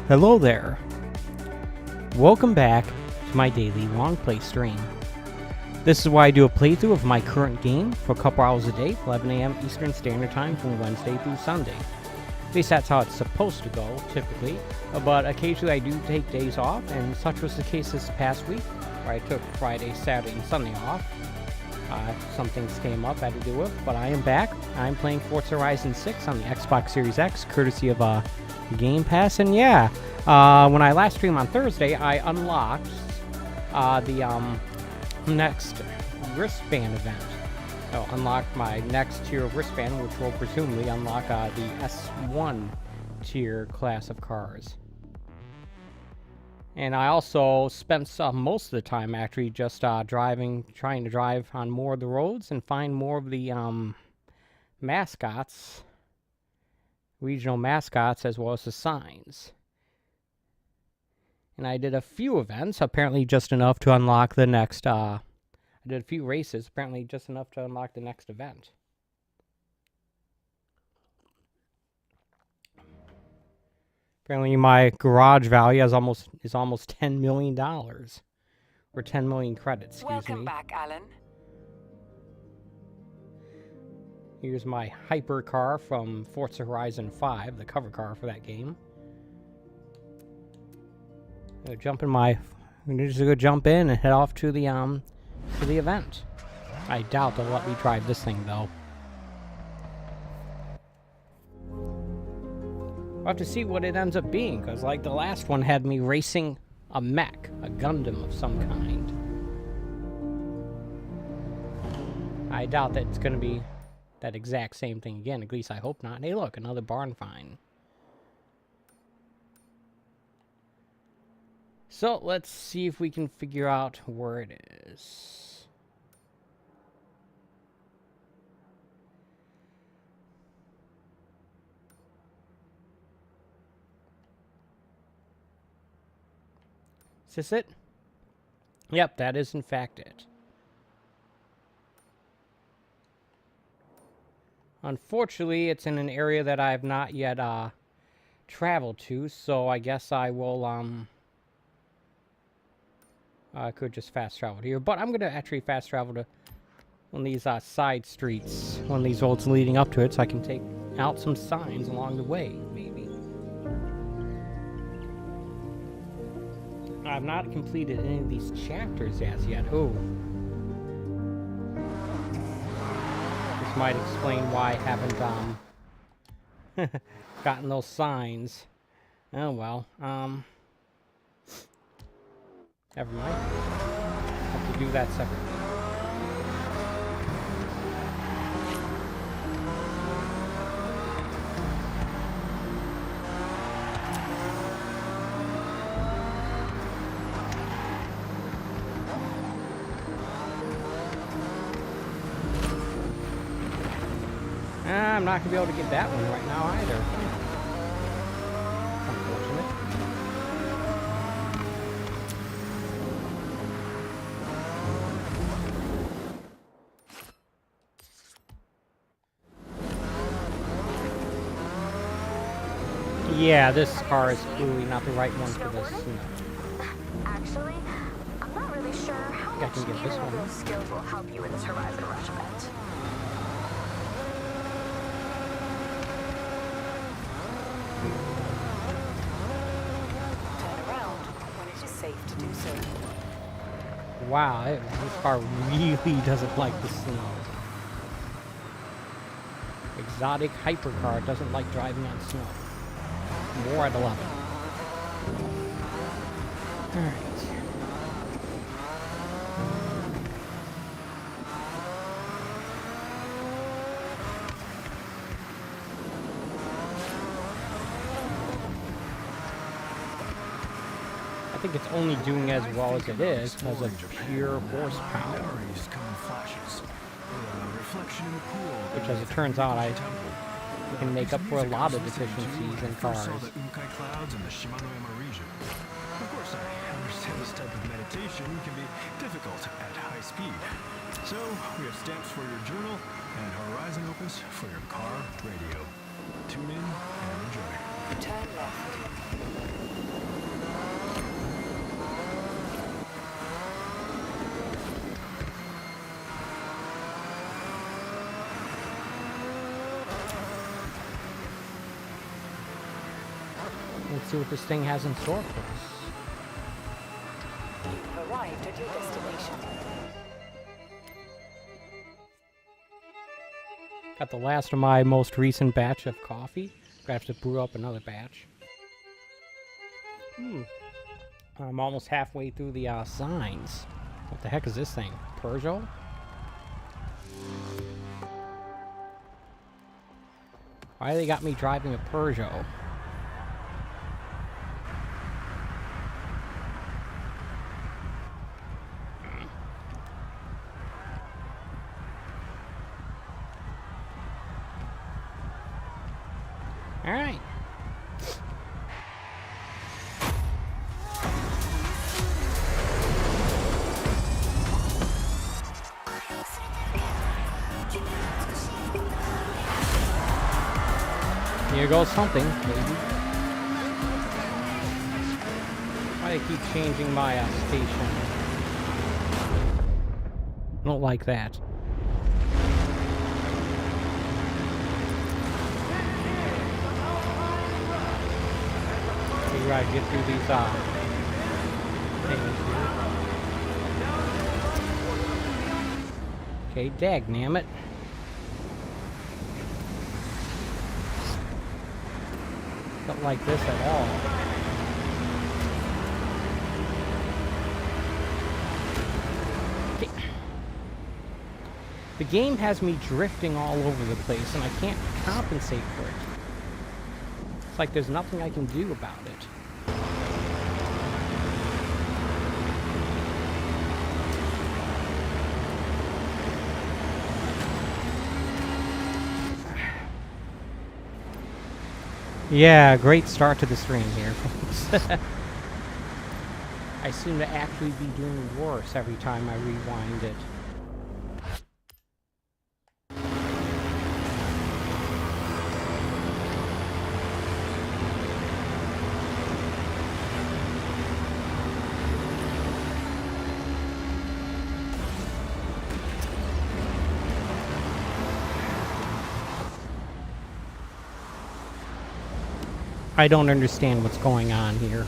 Hello there. Welcome back to my daily long play stream. This is where I do a playthrough of my current game for a couple hours a day, 11 a.m. Eastern Standard Time from Wednesday through Sunday. At least that's how it's supposed to go, typically, but occasionally I do take days off, and such was the case this past week, where I took Friday, Saturday, and Sunday off. Some things came up I had to deal with, but I am back. I'm playing Forza Horizon 6 on the Xbox Series X, courtesy of Game Pass, and yeah, when I last streamed on Thursday, I unlocked the next wristband event. I'll unlock my next tier of wristband, which will presumably unlock the S1 tier class of cars. And I also spent most of the time actually just trying to drive on more of the roads and find more of the mascots, regional mascots, as well as the signs. And I did a few events, apparently just enough to unlock the next, I did a few races, apparently just enough to unlock the next event. Apparently my garage value is almost $10 million. Or 10 million credits, excuse me. Welcome back, Alan. Here's my hypercar from Forza Horizon 5, the cover car for that game. I'm just gonna jump in and head off to the event. I doubt they'll let me drive this thing though. I'll have to see what it ends up being, because like the last one had me racing a mech, a Gundam of some kind. I doubt that it's gonna be that exact same thing again, at least I hope not. Hey look, another barn find. So, let's see if we can figure out where it is. Is this it? Yep, that is in fact it. Unfortunately, it's in an area that I have not yet traveled to, so I guess I will I could just fast travel here, but I'm gonna actually fast travel to one of these side streets, one of these roads leading up to it, so I can take out some signs along the way, maybe. I've not completed any of these chapters as yet. Oh. This might explain why I haven't gotten those signs. Oh well. Never mind. Have to do that separately. I'm not going to be able to get that one right now either. Unfortunate. Yeah, this car is clearly not the right one for this. Actually, I'm not really sure how much either of those skills will help you in this Horizon regiment. Turn around when it is safe to do so. Wow, this car really doesn't like the snow. Exotic hypercar doesn't like driving on snow. More at 11. Alright. I think it's only doing as well as it is because of pure horsepower. Which, as it turns out, I can make up for a lot of deficiencies in cars. Of course, I understand this type of meditation can be difficult at high speed. So, we have stamps for your journal and Horizon Opus for your car radio. Tune in and enjoy. Turn left. Let's see what this thing has in store for us. You've arrived at your destination. Got the last of my most recent batch of coffee. Gonna have to brew up another batch. I'm almost halfway through the signs. What the heck is this thing? Peugeot? Why they got me driving a Peugeot? All right. Here goes something, maybe. Why do they keep changing my station? I don't like that. Figure I'd get through these things here. Okay, dagnammit. Don't like this at all. Okay. The game has me drifting all over the place and I can't compensate for it. It's like there's nothing I can do about it. Yeah, great start to the stream here, folks. I seem to actually be doing worse every time I rewind it. I don't understand what's going on here.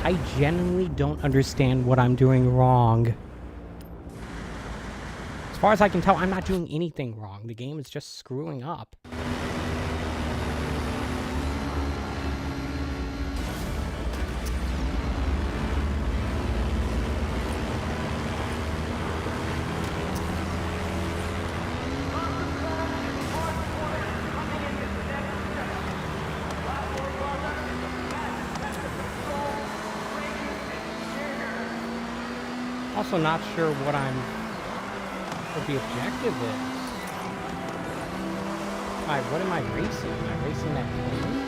I genuinely don't understand what I'm doing wrong. As far as I can tell, I'm not doing anything wrong. The game is just screwing up. Also not sure what the objective is. Alright, what am I racing? Am I racing that plane?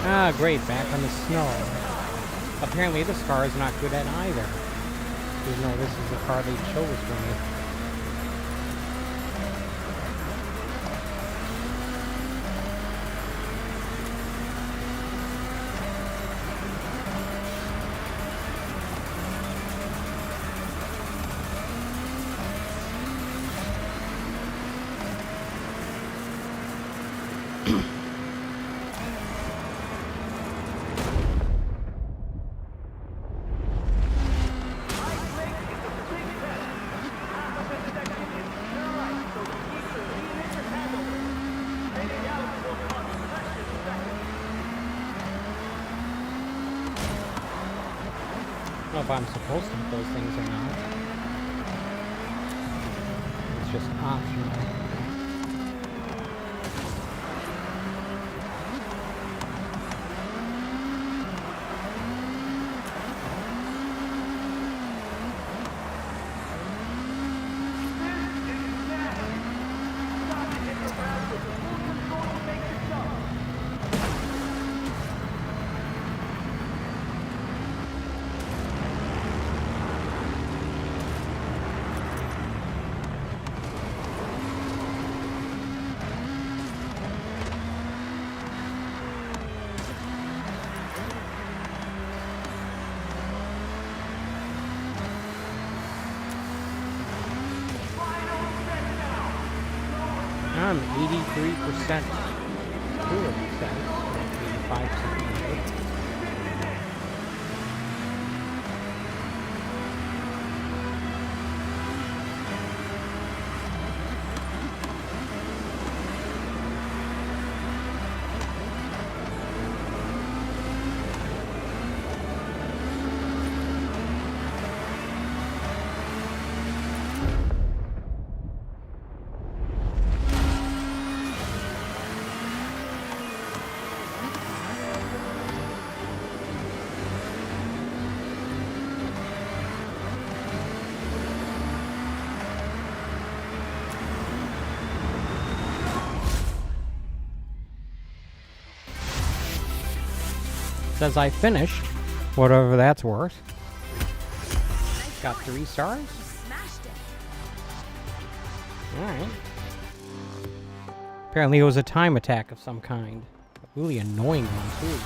Ah, great, back on the snow. Apparently this car is not good at either. Even though this is the car they chose for me. I don't know if I'm supposed to put those things or not. It's just optional. I'm 83% sure it says 85%. Says I finished, whatever that's worth. Got 3 stars? Alright. Apparently it was a time attack of some kind. A really annoying one, too.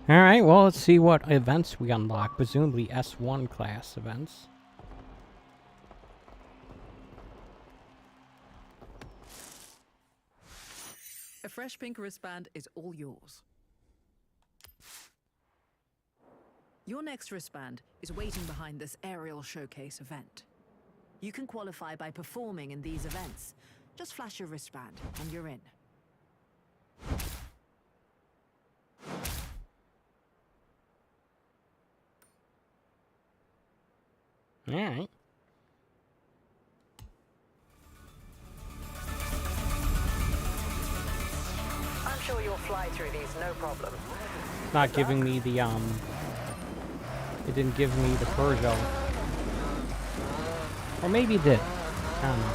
Alright, well, let's see what events we unlock. Presumably S1 class events. A fresh pink wristband is all yours. Your next wristband is waiting behind this aerial showcase event. You can qualify by performing in these events. Just flash your wristband and you're in. Alright. I'm sure you'll fly through these, no problem. Not giving me the, it didn't give me the Peugeot. Or maybe it did. I don't know.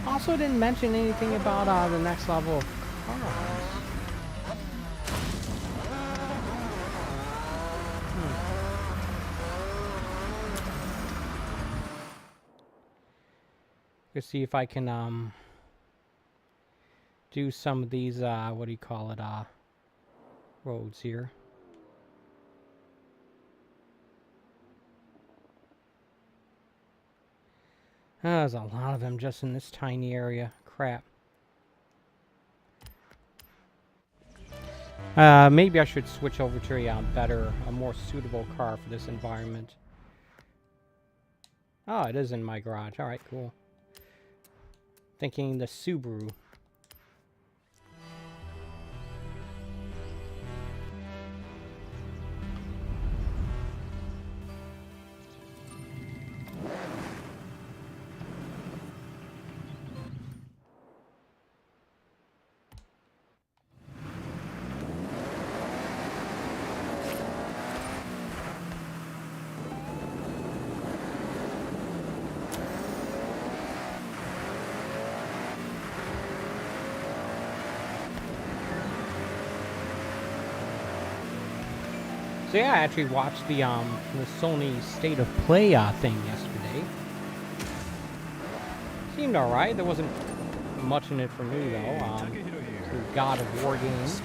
Also didn't mention anything about, the next level of cars. Let's see if I can, do some of these, what do you call it, roads here. There's a lot of them just in this tiny area. Crap. Maybe I should switch over to a more suitable car for this environment. Oh, it is in my garage. Alright, cool. Thinking the Subaru. So yeah, I actually watched the Sony State of Play thing yesterday. Seemed alright. There wasn't much in it for me though. God of War games.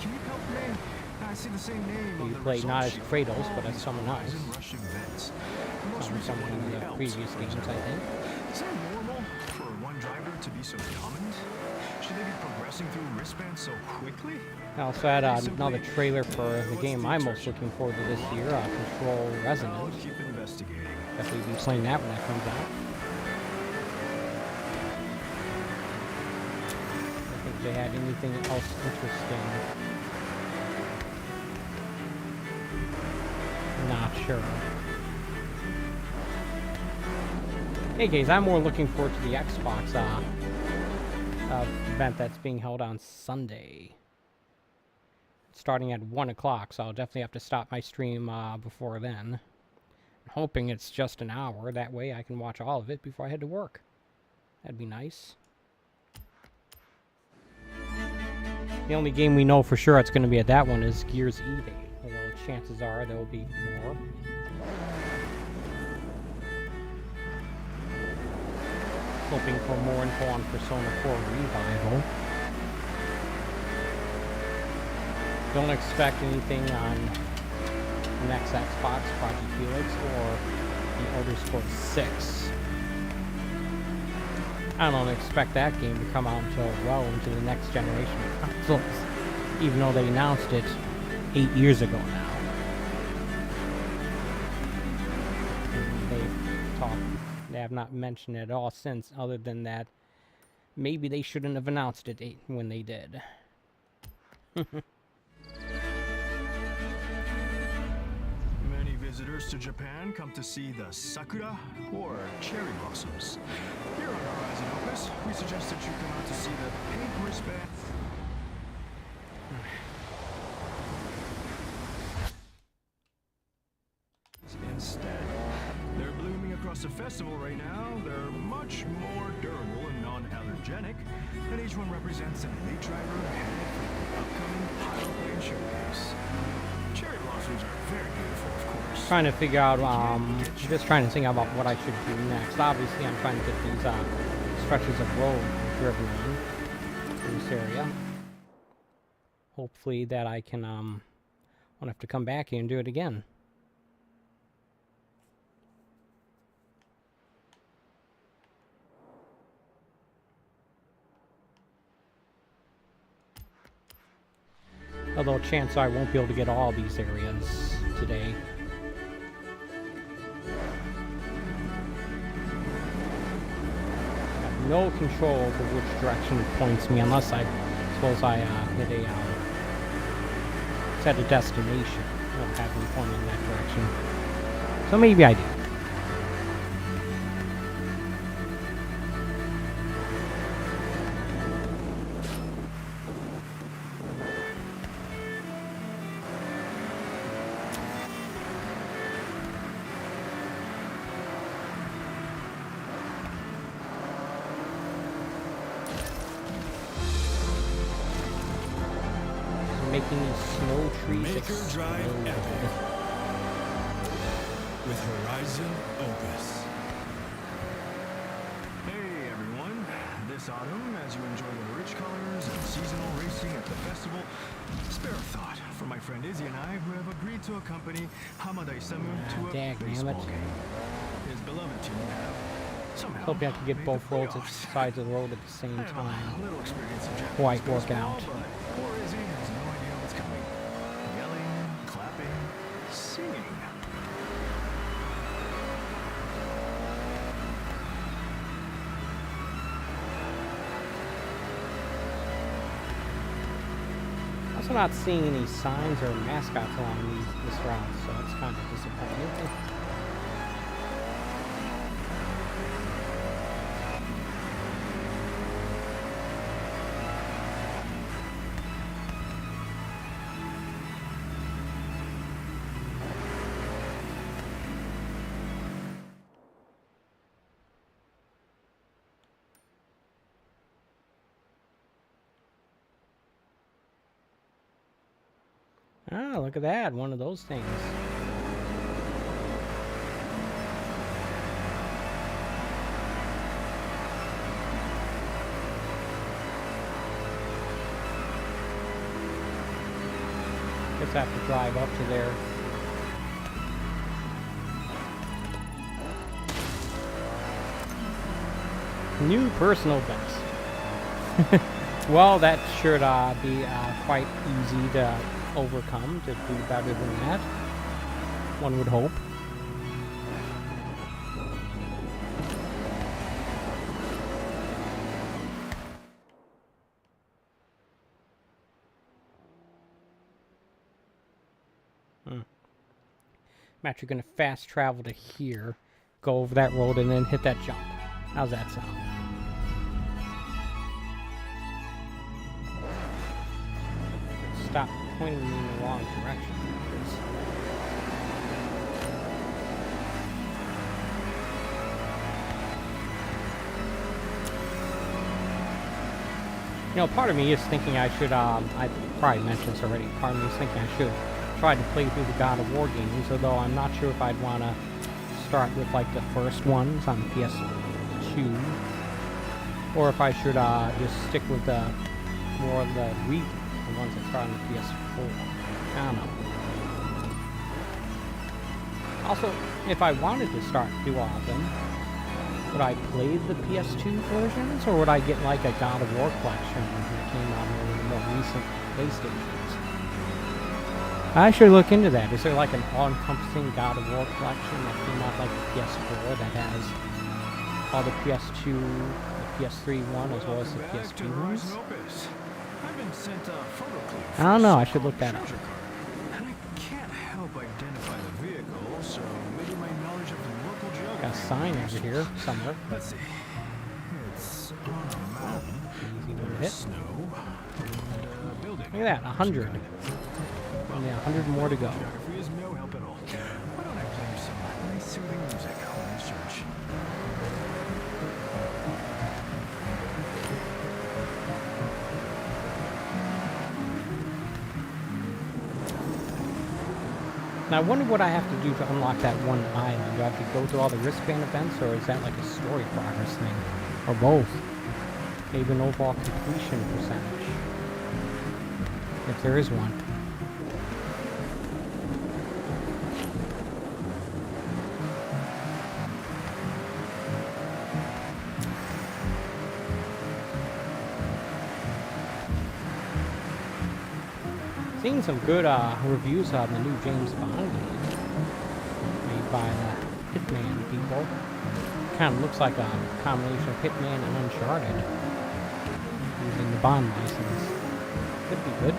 You play not as Kratos, but as someone else. Someone in the previous games, I think. Is it normal for one driver to be so dominant? Should they be progressing through wristbands so quickly? I also had another trailer for the game I'm most looking forward to this year, Control I'll Resonance. keep investigating. Definitely be playing that when that comes out. I don't think they had anything else interesting. Not sure. Hey guys, I'm more looking forward to the Xbox event that's being held on Sunday. Starting at 1 o'clock, so I'll definitely have to stop my stream before then. I'm hoping it's just an hour, that way I can watch all of it before I head to work. That'd be nice. The only game we know for sure it's going to be at that one is Gears E-Day, although chances are there will be more. Hoping for more info on Persona 4 Revival. Don't expect anything on the next Xbox, Project Helix, or the Elder Scrolls 6. I don't expect that game to come out until well into the next generation of consoles, even though they announced it 8 years ago now. They have not mentioned it at all since, other than that maybe they shouldn't have announced it when they did. Many visitors to Japan come to see the sakura, or cherry blossoms. Here on Horizon Opus, we suggest that you come out to see the pink wristband. Instead, they're blooming across the festival right now. They're much more durable and non-allergenic, and each one represents an elite driver headed for the upcoming Pilot Lane Showcase. Cherry blossoms are very beautiful, of course. Trying to figure out, just trying to think about what I should do next. Obviously, I'm trying to get these stretches of road driven in this area. Hopefully that I can, won't have to come back here and do it again. Although chances are I won't be able to get all these areas today. I have no control over which direction it points me, unless I suppose I hit a set a destination. I don't have me pointing in that direction. So maybe I do. Making these snow trees explode. With Horizon Opus. Hey everyone, this autumn, as you enjoy the rich colors and seasonal racing at the festival, spare a thought for my friend Izzy and I, who have agreed to accompany Hamada Isamu to a baseball game. His beloved team have somehow Hope I could get made both the roads at playoffs. the sides of the road at the same I have time. a little experience in Japanese Quite work baseball, out. but poor Izzy has no idea what's coming. Yelling, clapping, singing. Also not seeing any signs or mascots along this route, so it's kind of disappointing. Ah, look at that. One of those things. Guess I have to drive up to there. New personal best. Well, that should be quite easy to overcome, to do better than that. One would hope. I'm actually going to fast travel to here, go over that road, and then hit that jump. How's that sound? Stop pointing me in the wrong direction. You know, part of me is thinking I should, I probably mentioned this already, part of me is thinking I should try to play through the God of War games, although I'm not sure if I'd want to start with, like, the first ones on the PS2, or if I should just stick with the more of the ones that start on the PS4. I don't know. Also, if I wanted to start do all of them, would I play the PS2 versions, or would I get like a God of War collection that came out in the more recent PlayStations? I should look into that. Is there like an all-encompassing God of War collection that came out like the PS4 that has all the PS2, the PS3 one, as well as the PS2 ones? I don't know. I should look that up. And I can't help identify the vehicle, so maybe my knowledge of the local geography. Got a sign over here somewhere. Let's see. It's on a mountain. Easy one to hit. Snow. And a building. Look at that, 100. Only 100 more to go. Geography is no help at all. Why don't I play you some nice soothing music while I search? Now I wonder what I have to do to unlock that one island. Do I have to go through all the wristband events, or is that like a story progress thing? Or both? Maybe an overall completion percentage. If there is one. Seeing some good reviews on the new James Bond game made by the Hitman people. Kind of looks like a combination of Hitman and Uncharted using the Bond license. Could be good.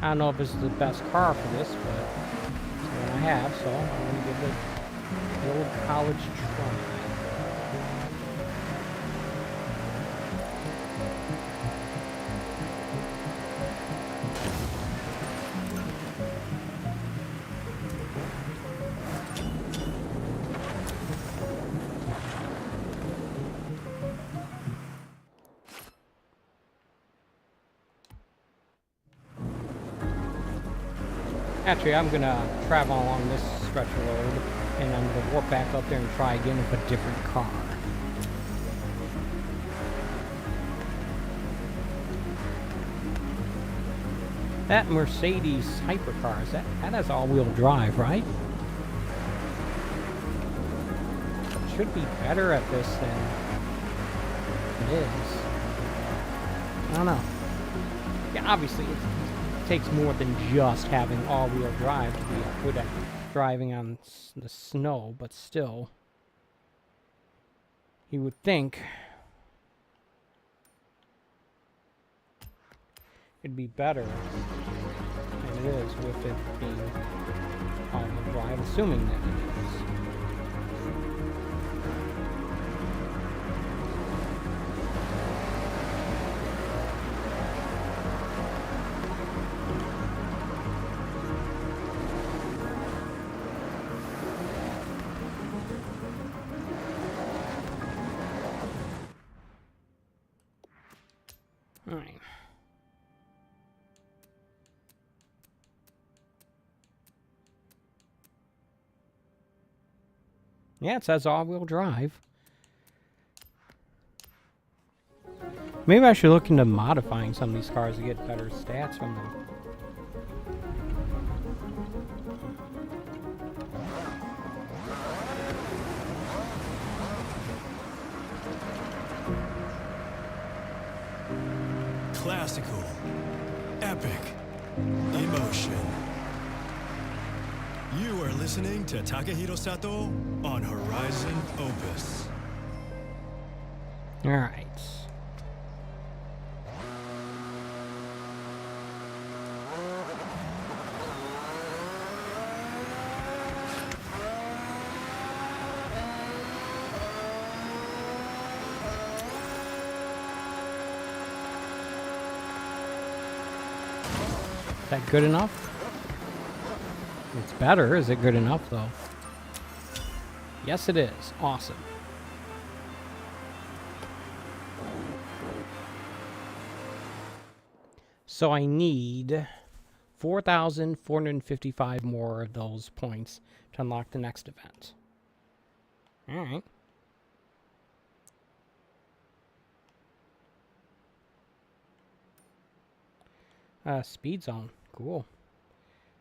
I don't know if this is the best car for this, but it's the one I have, so I'm going to give it the old college try. Actually, I'm going to travel along this stretch of road, and I'm going to warp back up there and try again with a different car. That Mercedes hypercar, that has all-wheel drive, right? It should be better at this than it is. I don't know. Yeah, obviously, it takes more than just having all-wheel drive to be good at driving on the snow, but still, you would think it'd be better than it is with it being all-wheel drive, assuming that it is. All right. Yeah, it says all-wheel drive. Maybe I should look into modifying some of these cars to get better stats from them. Classical, epic, emotion. You are listening to Takahiro Sato on Horizon Opus. All right. Is that good enough? It's better. Is it good enough, though? Yes, it is. Awesome. So I need 4,455 more of those points to unlock the next event. All right. Speed zone. Cool.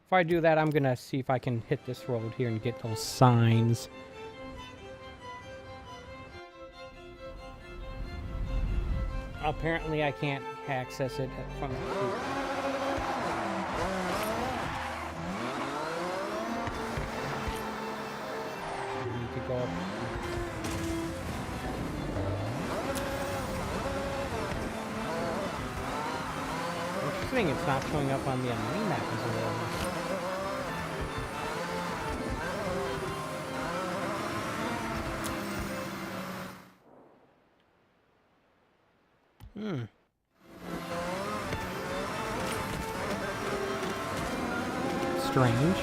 If I do that, I'm going to see if I can hit this road here and get those signs. Apparently, I can't access it from here. I need to go up. Interesting, it's not showing up on the mini map as well. Strange.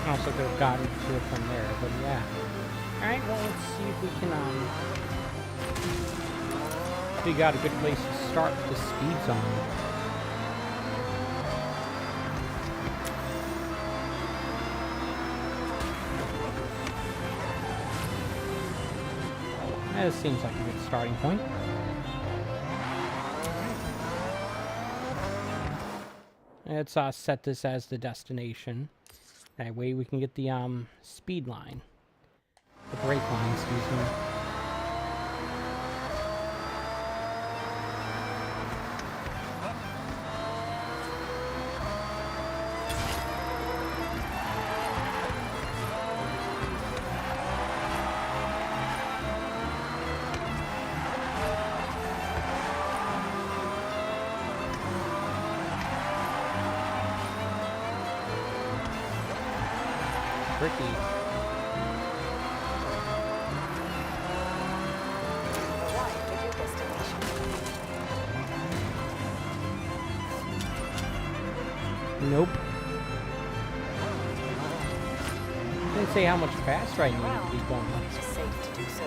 Also could have gotten to it from there, but yeah. Alright, well, let's see if we can, figure out a good place to start the speed zone. This seems like a good starting point. Let's set this as the destination. That way we can get the speed line. The brake line, excuse me. Tricky. Arrived at your destination. Nope. Didn't say how much faster I needed to be going. It is safe to do so.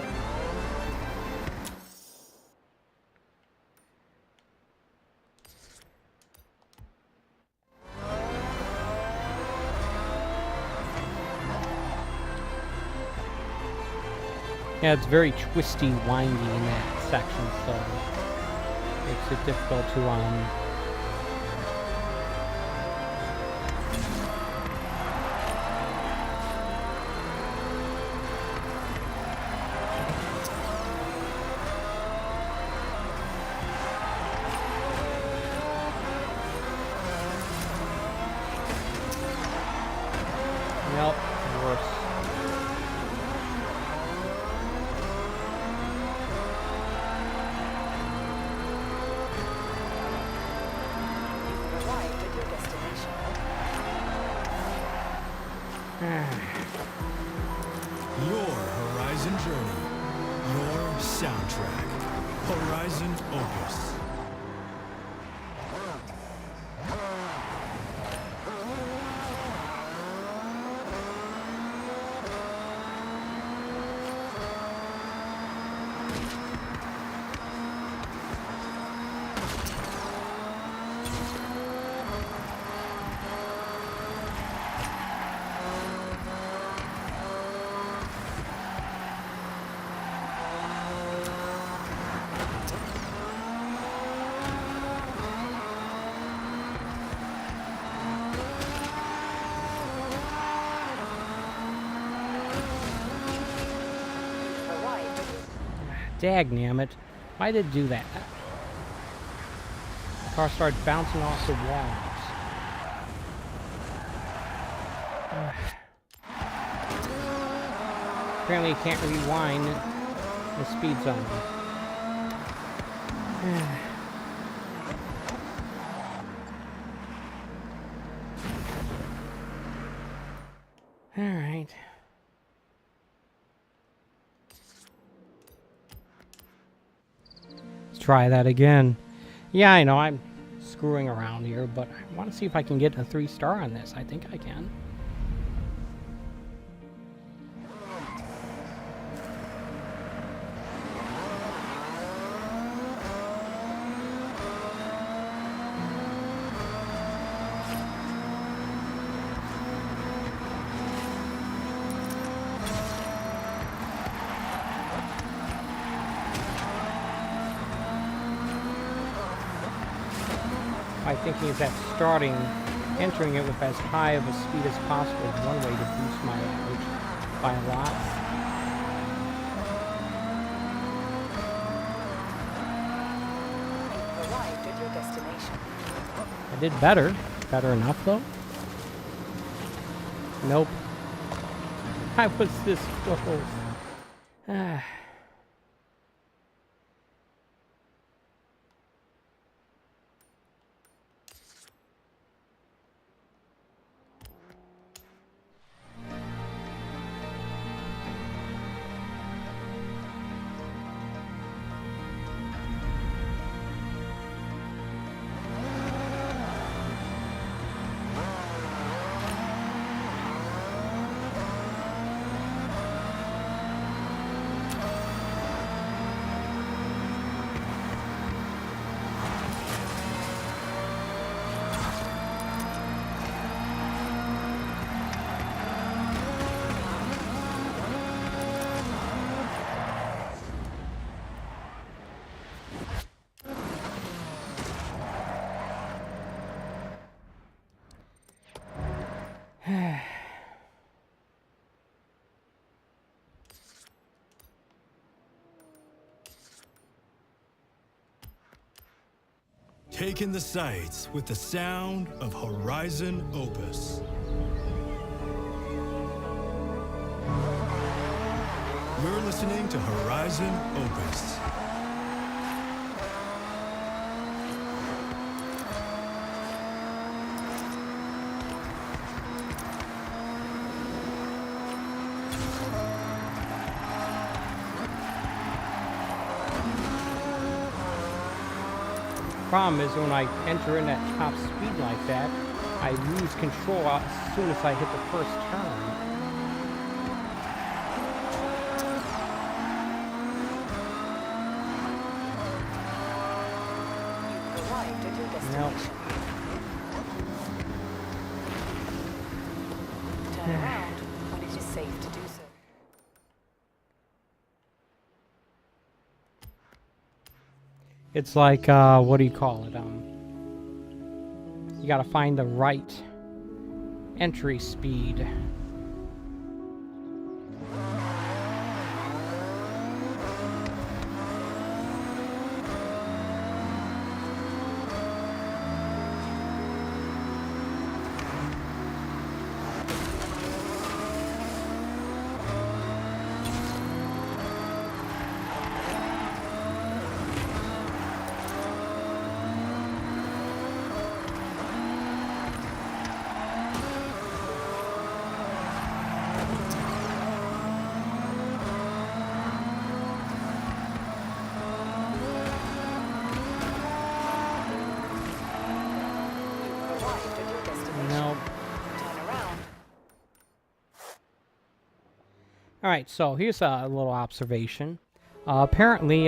Yeah, it's very twisty, windy in that section, so it makes it difficult to Nope, worse. Arrived at your destination. Your Horizon journey. Your soundtrack, Horizon Opus. Dagnammit. Why did it do that? The car started bouncing off the walls. Apparently you can't rewind the speed zone. Alright. Let's try that again. Yeah, I know I'm screwing around here, but I want to see if I can get a 3-star on this. I think I can. My thinking is that entering it with as high of a speed as possible is one way to boost my average by a lot. You've arrived at your destination. I did better. Better enough, though. Nope. I was this close. Ah. Taking the sights with the sound of Horizon Opus. You're listening to Horizon Opus. Problem is when I enter in at top speed like that, I lose control as soon as I hit the first turn. You've arrived at your destination. Turn around when it is safe to do so. It's like, what do you call it? You gotta find the right entry speed. Alright, so here's a little observation. Apparently,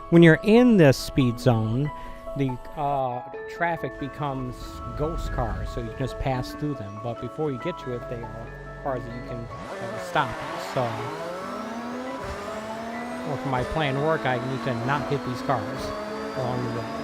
when you're in this speed zone, the traffic becomes ghost cars, so you can just pass through them. But before you get to it, they are cars that you can stop. So, or for my plan to work, I need to not hit these cars along the way.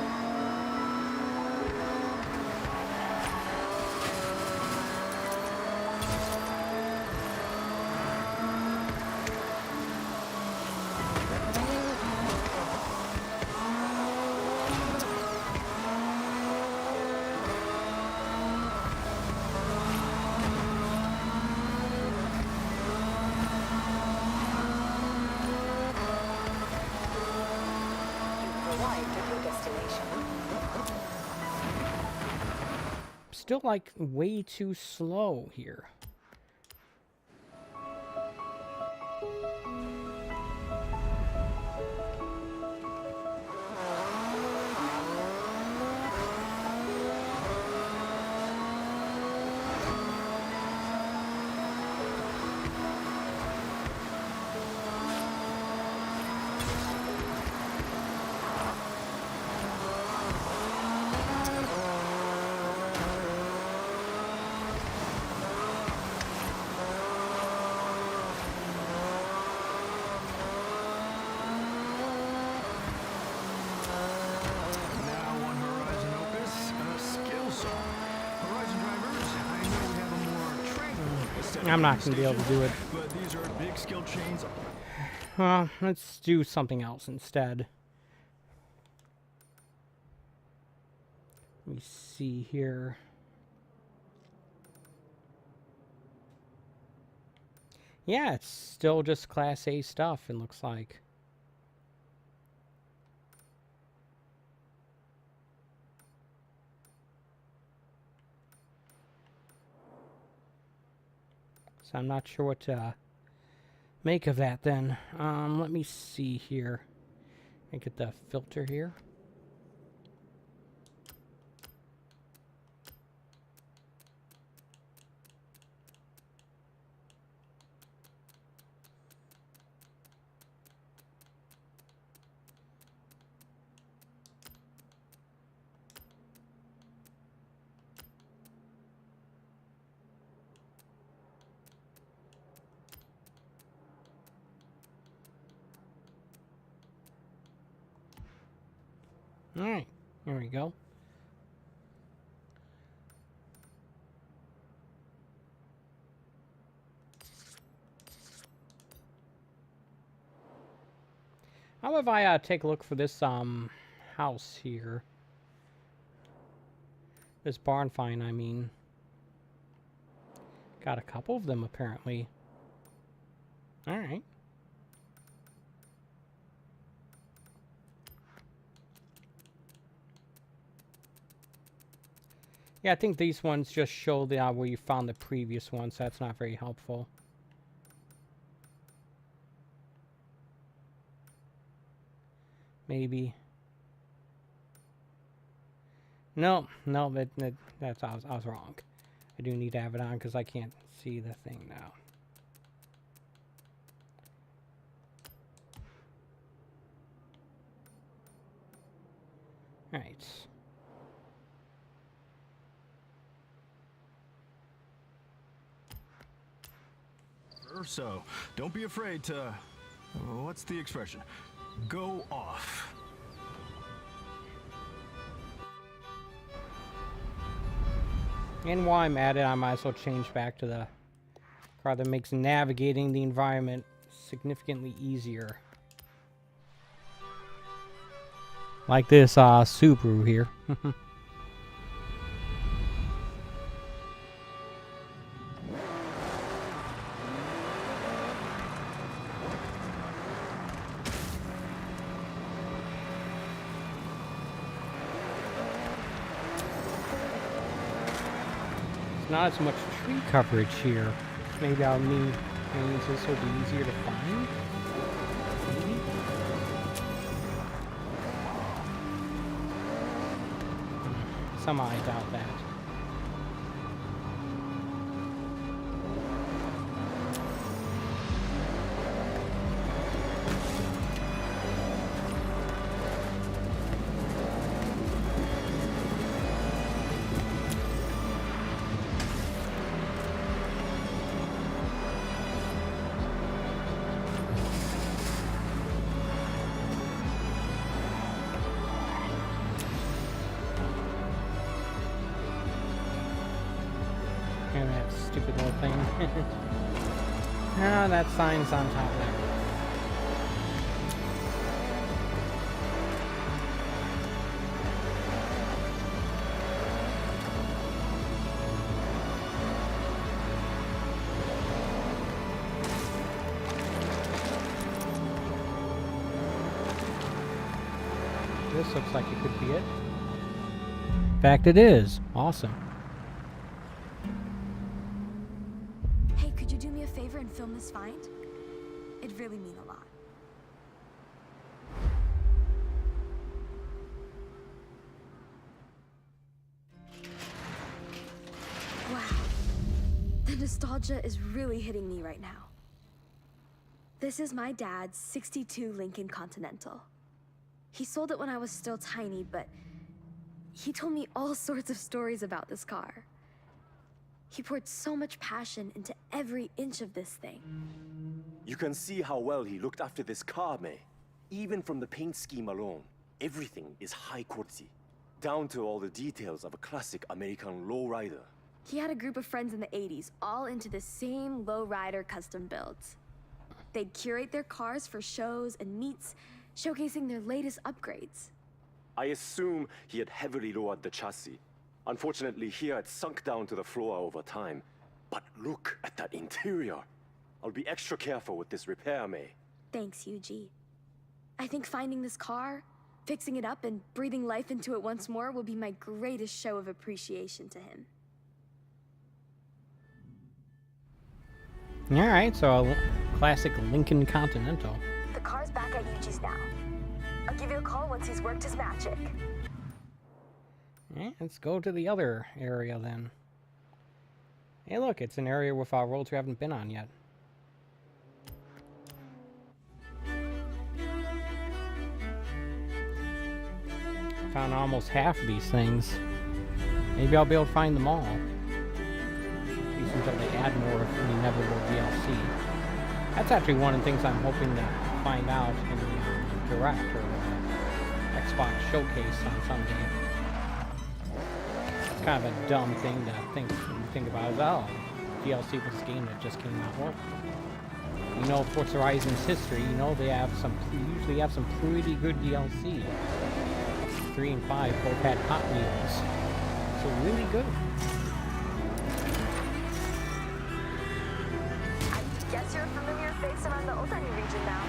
Still like way too slow here. I'm not going to be able to do it. But these are big skill chains. Let's do something else instead. Let me see here. Yeah, it's still just Class A stuff, it looks like. So I'm not sure what to make of that then. Let me see here. I get the filter here. Alright, here we go. How if I take a look for this house here? This barn find, I mean. Got a couple of them apparently. Alright. Yeah, I think these ones just show the where you found the previous ones, so that's not very helpful. Maybe. No, that's I was wrong. I do need to have it on because I can't see the thing now. All right. So, don't be afraid to, what's the expression? Go off. And while I'm at it, I might as well change back to the car that makes navigating the environment significantly easier. Like this Subaru here. Not as much tree coverage here. Maybe I'll need this will be easier to find. Maybe. Somehow I doubt that. stupid little thing. Ah, that sign's on top of that. This looks like it could be it. In fact, it is. Awesome. Hey, could you do me a favor and film this find? It'd really mean a lot. Wow. The nostalgia is really hitting me right now. This is my dad's '62 Lincoln Continental. He sold it when I was still tiny, but he told me all sorts of stories about this car. He poured so much passion into every inch of this thing. You can see how well he looked after this car, May. Even from the paint scheme alone, everything is high quality, down to all the details of a classic American lowrider. He had a group of friends in the '80s, all into the same lowrider custom builds. They'd curate their cars for shows and meets, showcasing their latest upgrades. I assume he had heavily lowered the chassis. Unfortunately, here it sunk down to the floor over time. But look at that interior. I'll be extra careful with this repair, May. Thanks, Yuji. I think finding this car, fixing it up, and breathing life into it once more will be my greatest show of appreciation to him. Alright, so a classic Lincoln Continental. The car's back at Yuji's now. I'll give you a call once he's worked his magic. Yeah, let's go to the other area then. Hey look, it's an area with roads we haven't been on yet. Found almost half of these things. Maybe I'll be able to find them all. At least until they add more of the inevitable DLC. That's actually one of the things I'm hoping to find out in the Direct or Xbox Showcase on Sunday. It's kind of a dumb thing to think when you think about it. Oh, DLC for this game that just came out. Well, you know Forza Horizon's history. You know they usually have some pretty good DLC. 3 and 5 both had Hot Wheels, so really good. I guess you're a familiar face around the Otani region now.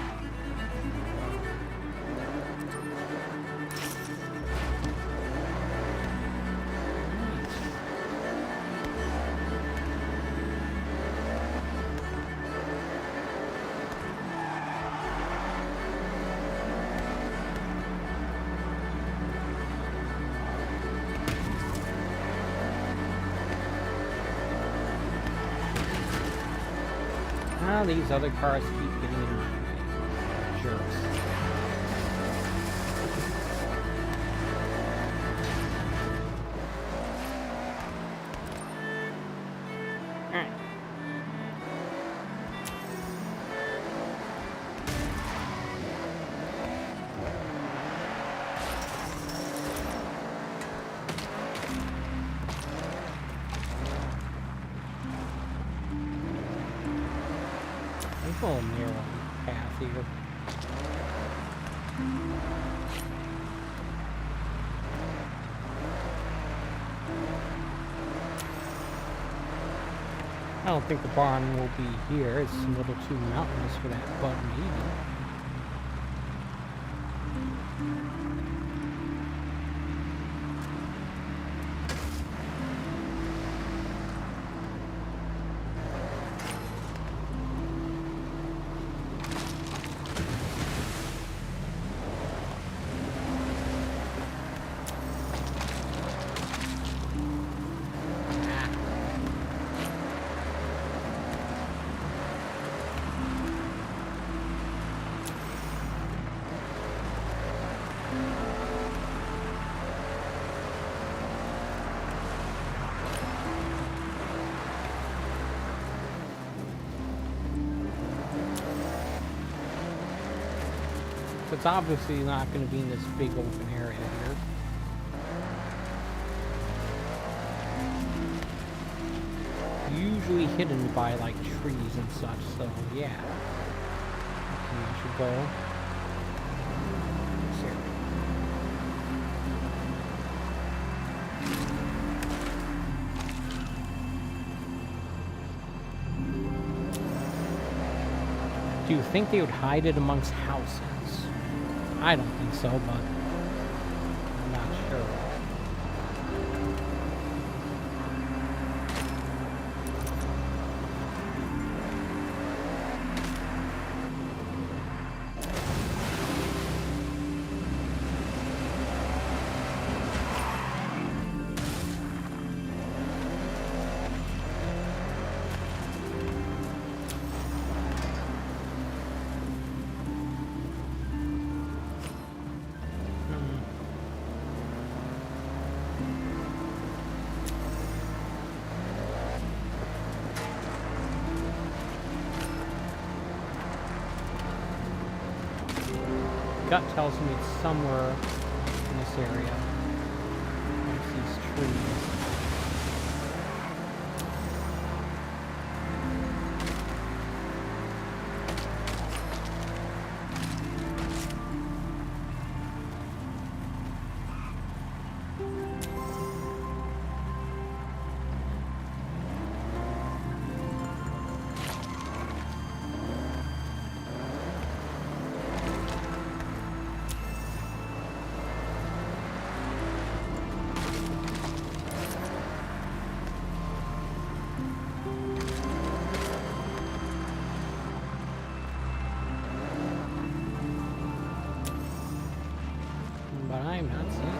Now these other cars keep getting in my way. Jerks. Alright. A little narrow path here. I don't think the barn will be here. It's a little too mountainous for that, but maybe. It's obviously not going to be in this big open area here. usually hidden by like trees and such, so yeah. Okay, I should go this area. Do you think they would hide it amongst houses? I don't think so, but I'm not sure. Gut tells me it's somewhere in this area. There's these trees. But I'm not seeing it.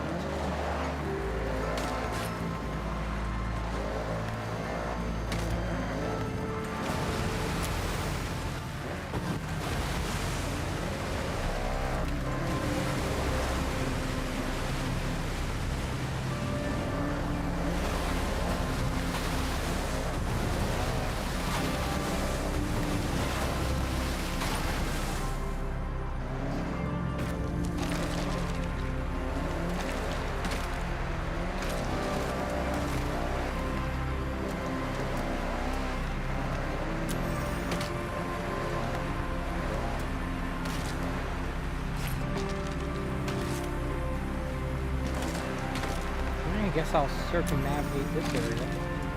I guess I'll circumnavigate this area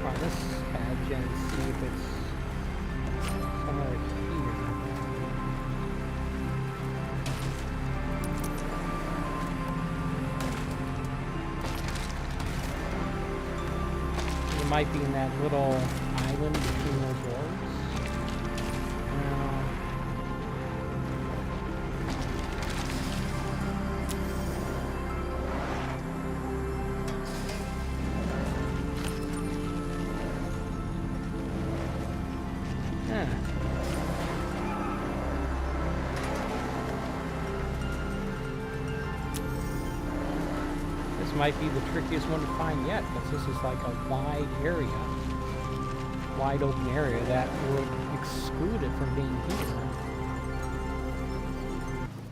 on this edge and see if it's somewhere here. It might be in that little island between those orbs. This might be the trickiest one to find yet, because this is like a wide area, wide open area that would exclude it from being here.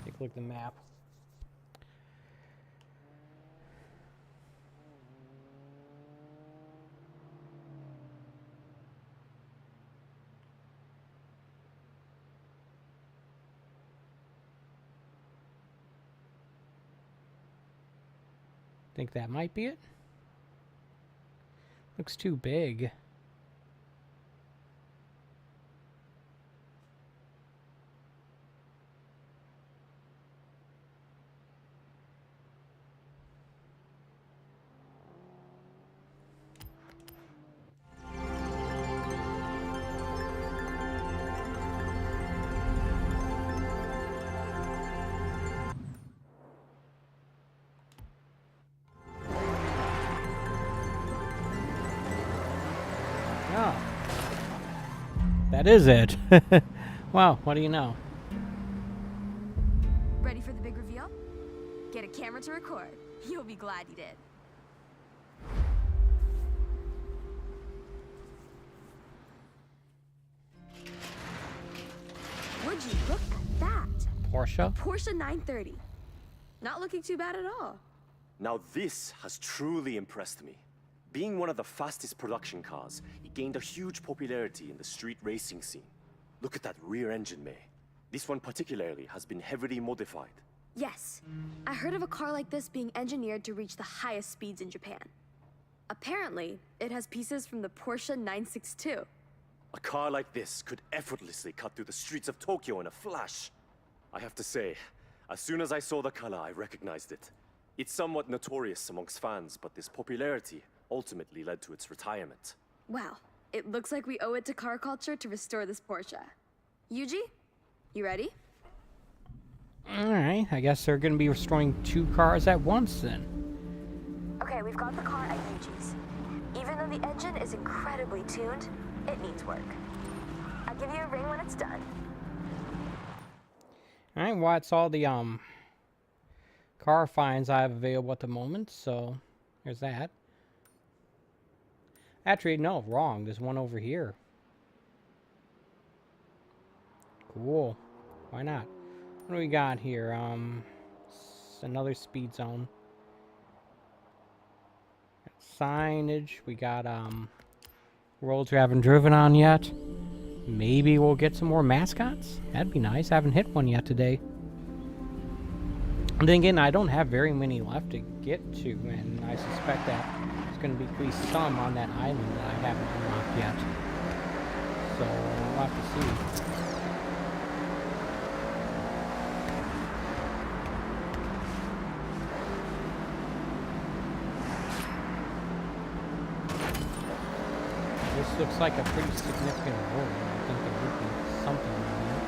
Take a look at the map. Think that might be it? Looks too big. Oh. That is it. Wow, what do you know? Ready for the big reveal? Get a camera to record. You'll be glad you did. Would you look at that? Porsche? Porsche 930. Not looking too bad at all. Now this has truly impressed me. Being one of the fastest production cars, it gained a huge popularity in the street racing scene. Look at that rear engine, May. This one particularly has been heavily modified. Yes. I heard of a car like this being engineered to reach the highest speeds in Japan. Apparently, it has pieces from the Porsche 962. A car like this could effortlessly cut through the streets of Tokyo in a flash. I have to say, as soon as I saw the color, I recognized it. It's somewhat notorious amongst fans, but this popularity ultimately led to its retirement. Wow, it looks like we owe it to car culture to restore this Porsche. Yuji, you ready? Alright, I guess they're gonna be restoring 2 cars at once then. Okay, we've got the car at Yuji's. Even though the engine is incredibly tuned, it needs work. I'll give you a ring when it's done. Alright, well, that's all the car finds I have available at the moment, so there's that. Actually, no, wrong. There's one over here. Cool. Why not? What do we got here? Another speed zone. Signage. We got roads we haven't driven on yet. Maybe we'll get some more mascots. That'd be nice. I haven't hit one yet today. And then again, I don't have very many left to get to, and I suspect that there's going to be at least some on that island that I haven't unlocked yet. So we'll have to see. This looks like a pretty significant road. I think there would be something on here.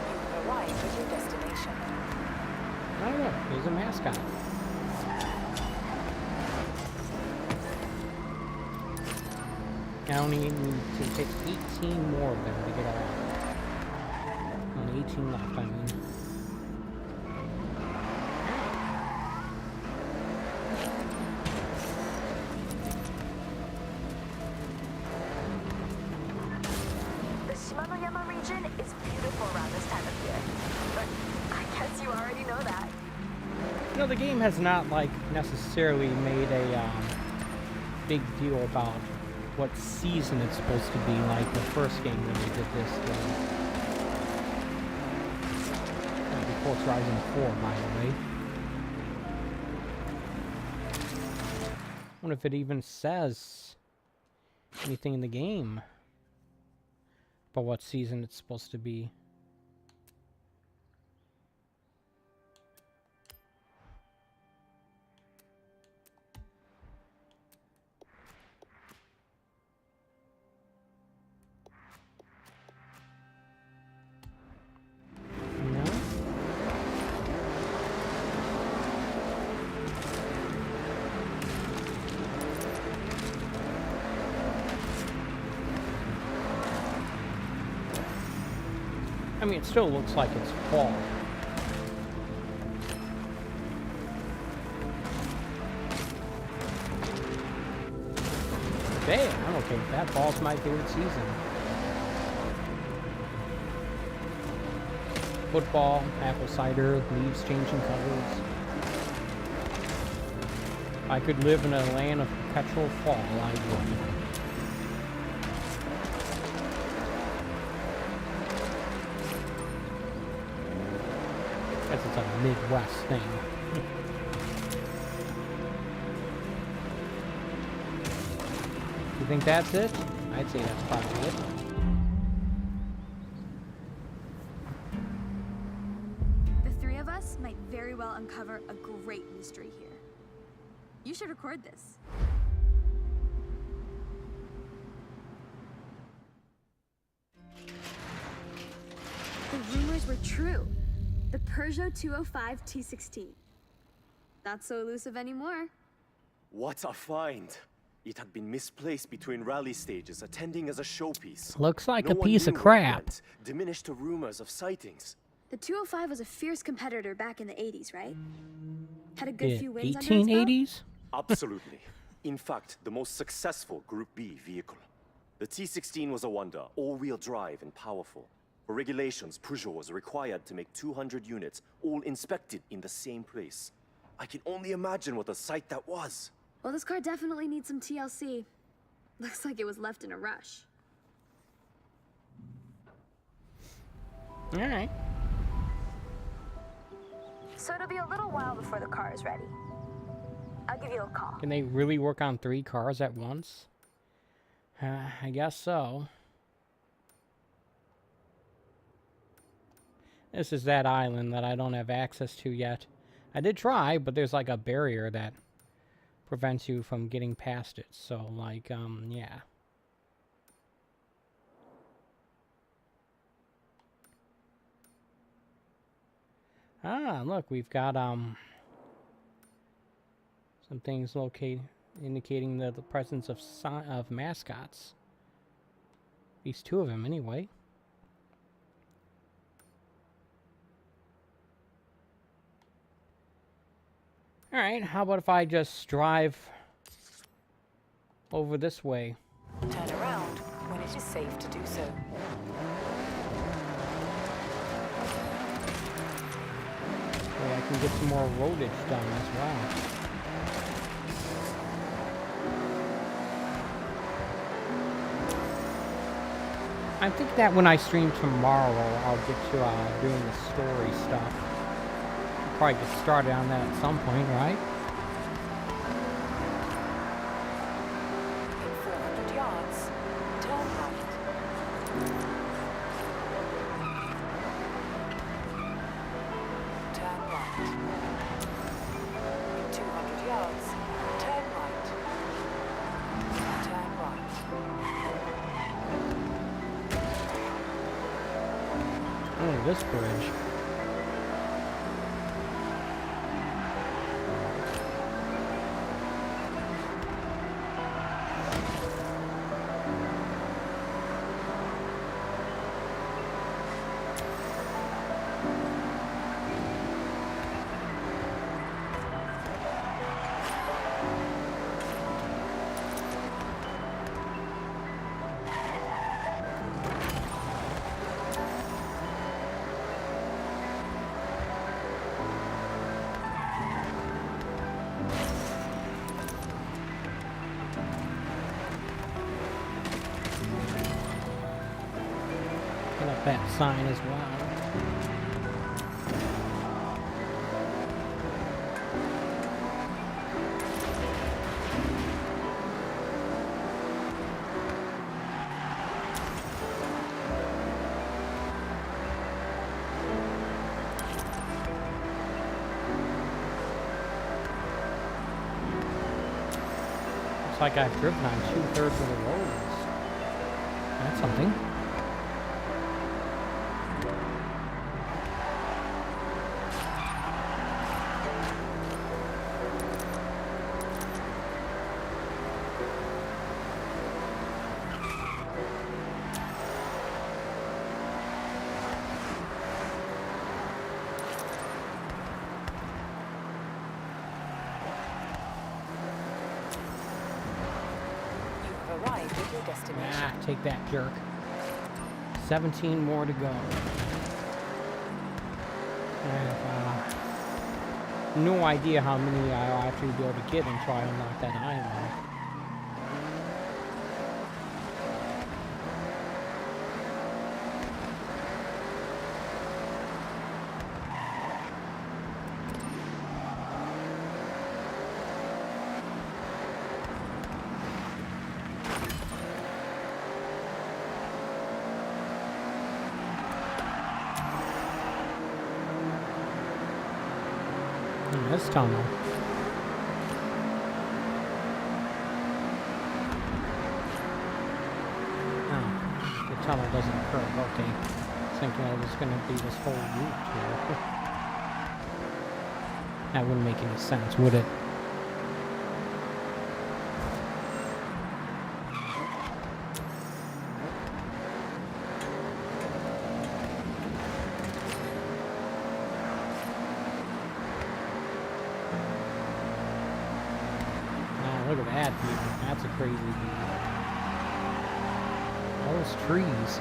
You've arrived at your destination. I don't know. There's a mascot. I only need to take 18 more of them to get all. Only 18 left, I mean. The Shimanoyama region is beautiful around this time of year. But I guess you already know that. You know, the game has not, like, necessarily made a big deal about what season it's supposed to be, like the first game when they did this. That'd be Forza Horizon 4, by the way. I wonder if it even says anything in the game about what season it's supposed to be. I mean, it still looks like it's fall. Hey, I'm okay with that. Fall's my favorite season. Football, apple cider, leaves changing colors. If I could live in a land of perpetual fall, I would. Guess it's a Midwest thing. You think that's it? I'd say that's probably it. The three of us might very well uncover a great mystery here. You should record this. The rumors were true. The Peugeot 205 T16. Not so elusive anymore. What a find! It had been misplaced between rally stages, attending as a showpiece. Looks like No a one piece of knew where it crap. went, diminished to rumors of sightings. The 205 was a fierce competitor back in the 80s, right? Had a good The few wins under its belt? 1880s? Absolutely. In fact, the most successful Group B vehicle. The T16 was a wonder, all-wheel drive and powerful. For regulations, Peugeot was required to make 200 units, all inspected in the same place. I can only imagine what a sight that was. Well, this car definitely needs some TLC. Looks like it was left in a rush. All right. So it'll be a little while before the car is ready. I'll give you a call. Can they really work on 3 cars at once? I guess so. This is that island that I don't have access to yet. I did try, but there's like a barrier that prevents you from getting past it. So, like, yeah. Ah, look, we've got, some things indicating the presence of mascots. At least 2 of them, anyway. Alright, how about if I just drive over this way? Turn around when it is safe to do so. So I can get some more roadage done as well. I think that when I stream tomorrow, I'll get to doing the story stuff. I'll probably get started on that at some point, right? In 400 yards, turn right. Turn right. In 200 yards, turn right. Turn right. Oh, this bridge. Put up that sign as well. Looks like I've driven on 2/3 of the roads. That's something. You have arrived at your destination. Ah, take that, jerk. 17 more to go. I have no idea how many I'll actually be able to get until I unlock that island. This tunnel. Oh, the tunnel doesn't curve. Okay. Thinking it was going to be this whole route here. That wouldn't make any sense, would it? look at that view. That's a crazy view. All those trees.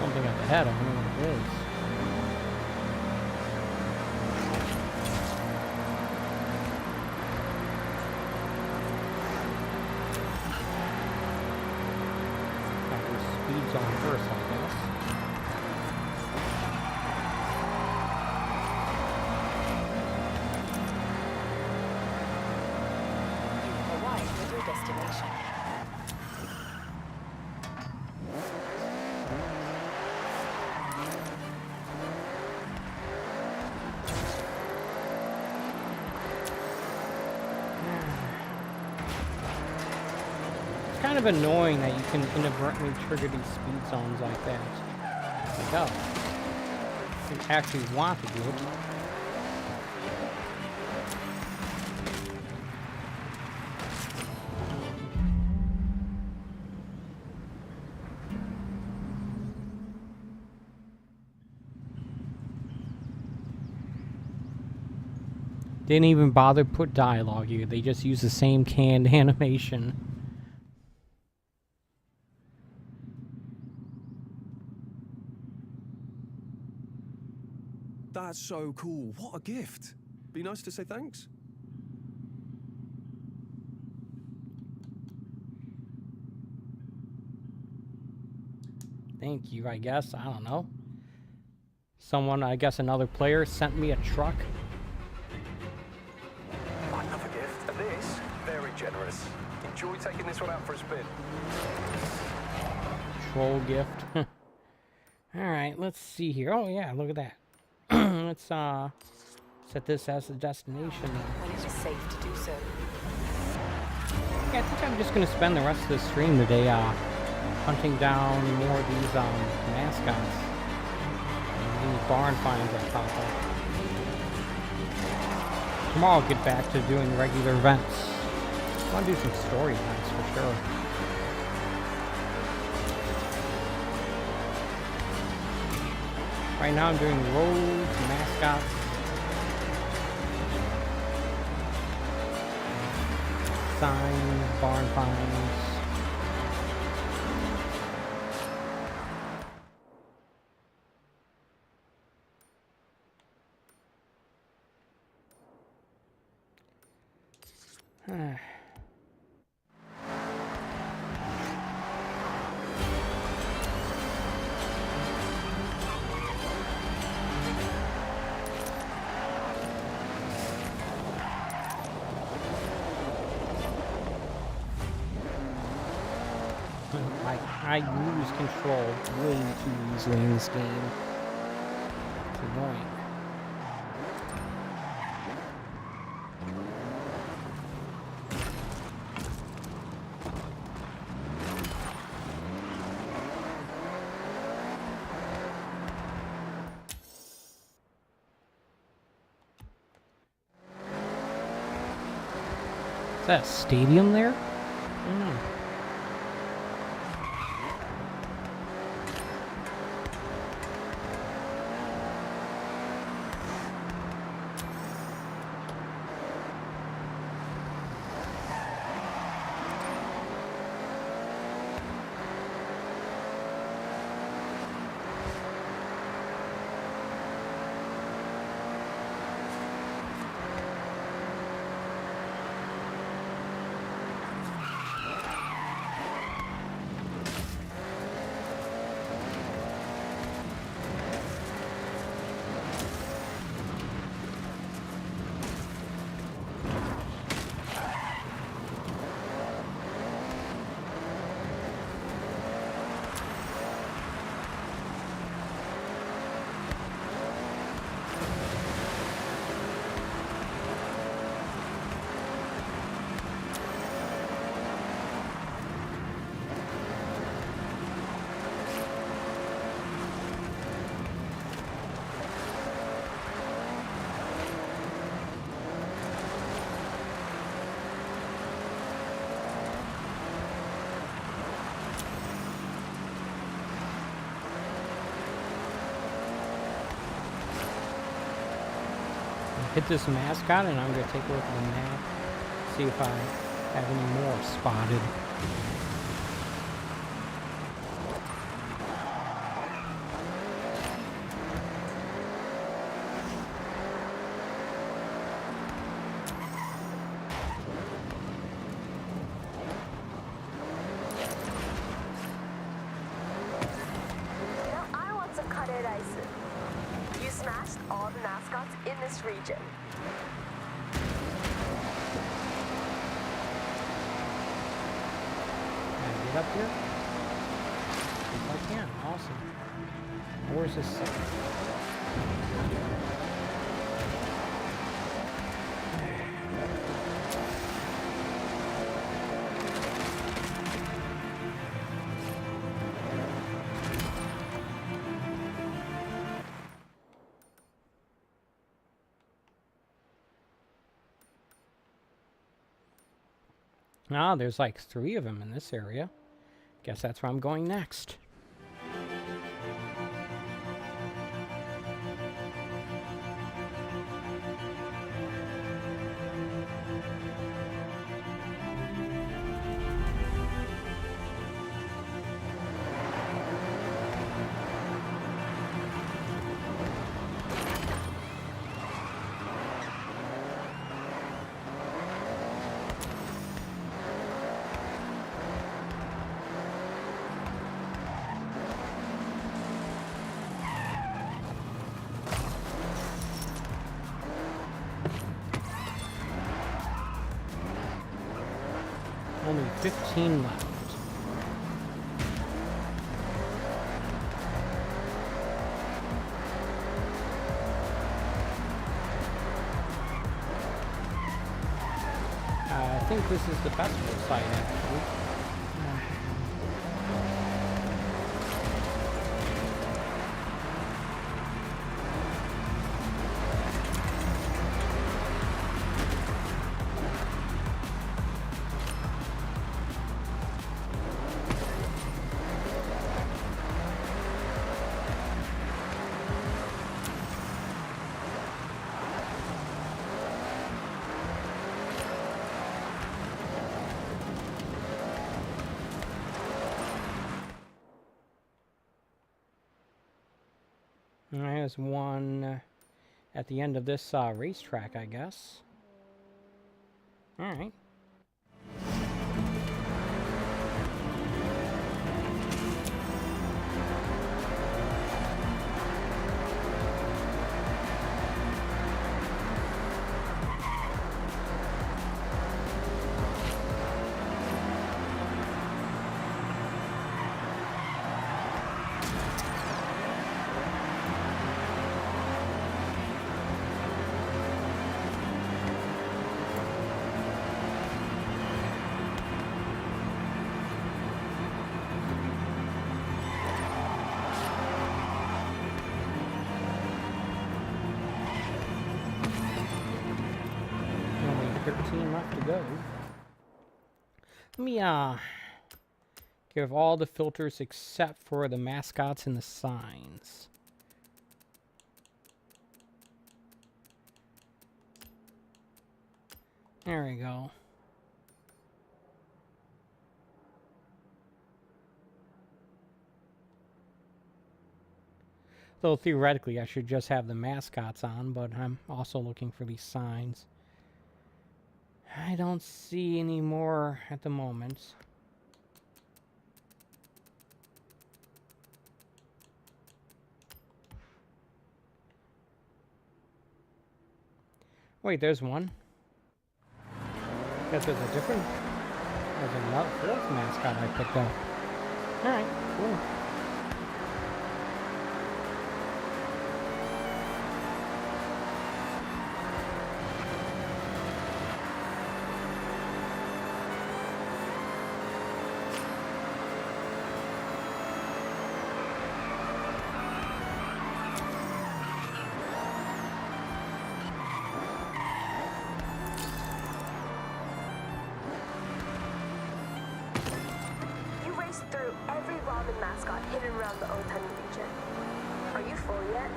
Something up ahead, I don't know what it is. Speeds on first, I guess. You've arrived at your destination. It's kind of annoying that you can inadvertently trigger these speed zones like that. Like, oh. You actually want to do it. Didn't even bother to put dialogue here. They just use the same canned animation. That's so cool. What a gift. Be nice to say thanks. Thank you, I guess. I don't know. Someone, I guess another player, sent me a truck. Another gift. And this, very generous. Enjoy taking this one out for a spin. Troll gift. Alright, let's see here. Oh yeah, look at that. Let's set this as the destination. When it is safe to do so. Yeah, I think I'm just gonna spend the rest of the stream today hunting down more of these mascots. And these barn finds that pop up. Tomorrow I'll get back to doing regular events. I want to do some story events for sure. Right now I'm doing roads, mascots. Signs, barn finds. I lose control way too easily in this game. It's annoying. Is that a stadium there? I don't know. hit this mascot, and I'm going to take a look at the map, see if I have any more spotted. Now I want some Kare rice. You smashed all the mascots in this region. Can I get up here? If I can, awesome. Where's this second? Ah, there's like 3 of them in this area. Guess that's where I'm going next. Only 15 left. I think this is the festival site, actually. There's one at the end of this racetrack, I guess. Alright. Only 13 left to go. Let me get rid of all the filters except for the mascots and the signs. There we go. Though theoretically I should just have the mascots on, but I'm also looking for these signs. I don't see any more at the moment. Wait, there's one. Guess there's a different... There's another 4th mascot I picked up. Alright, cool. Through every ramen mascot hidden around the Otani region. Are you full yet?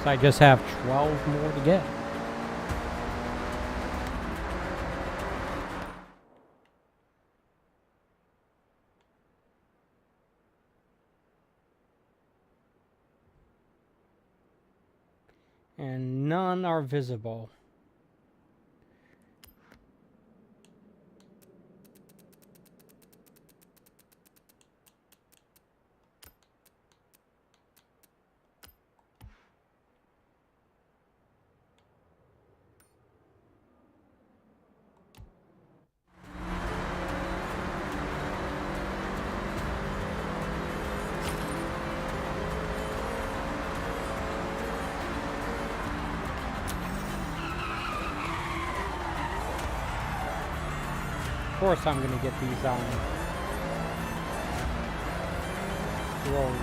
So I just have 12 more to get. And none are visible. Of course I'm gonna get these rolls.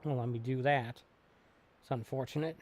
Well, let me do that. It's unfortunate.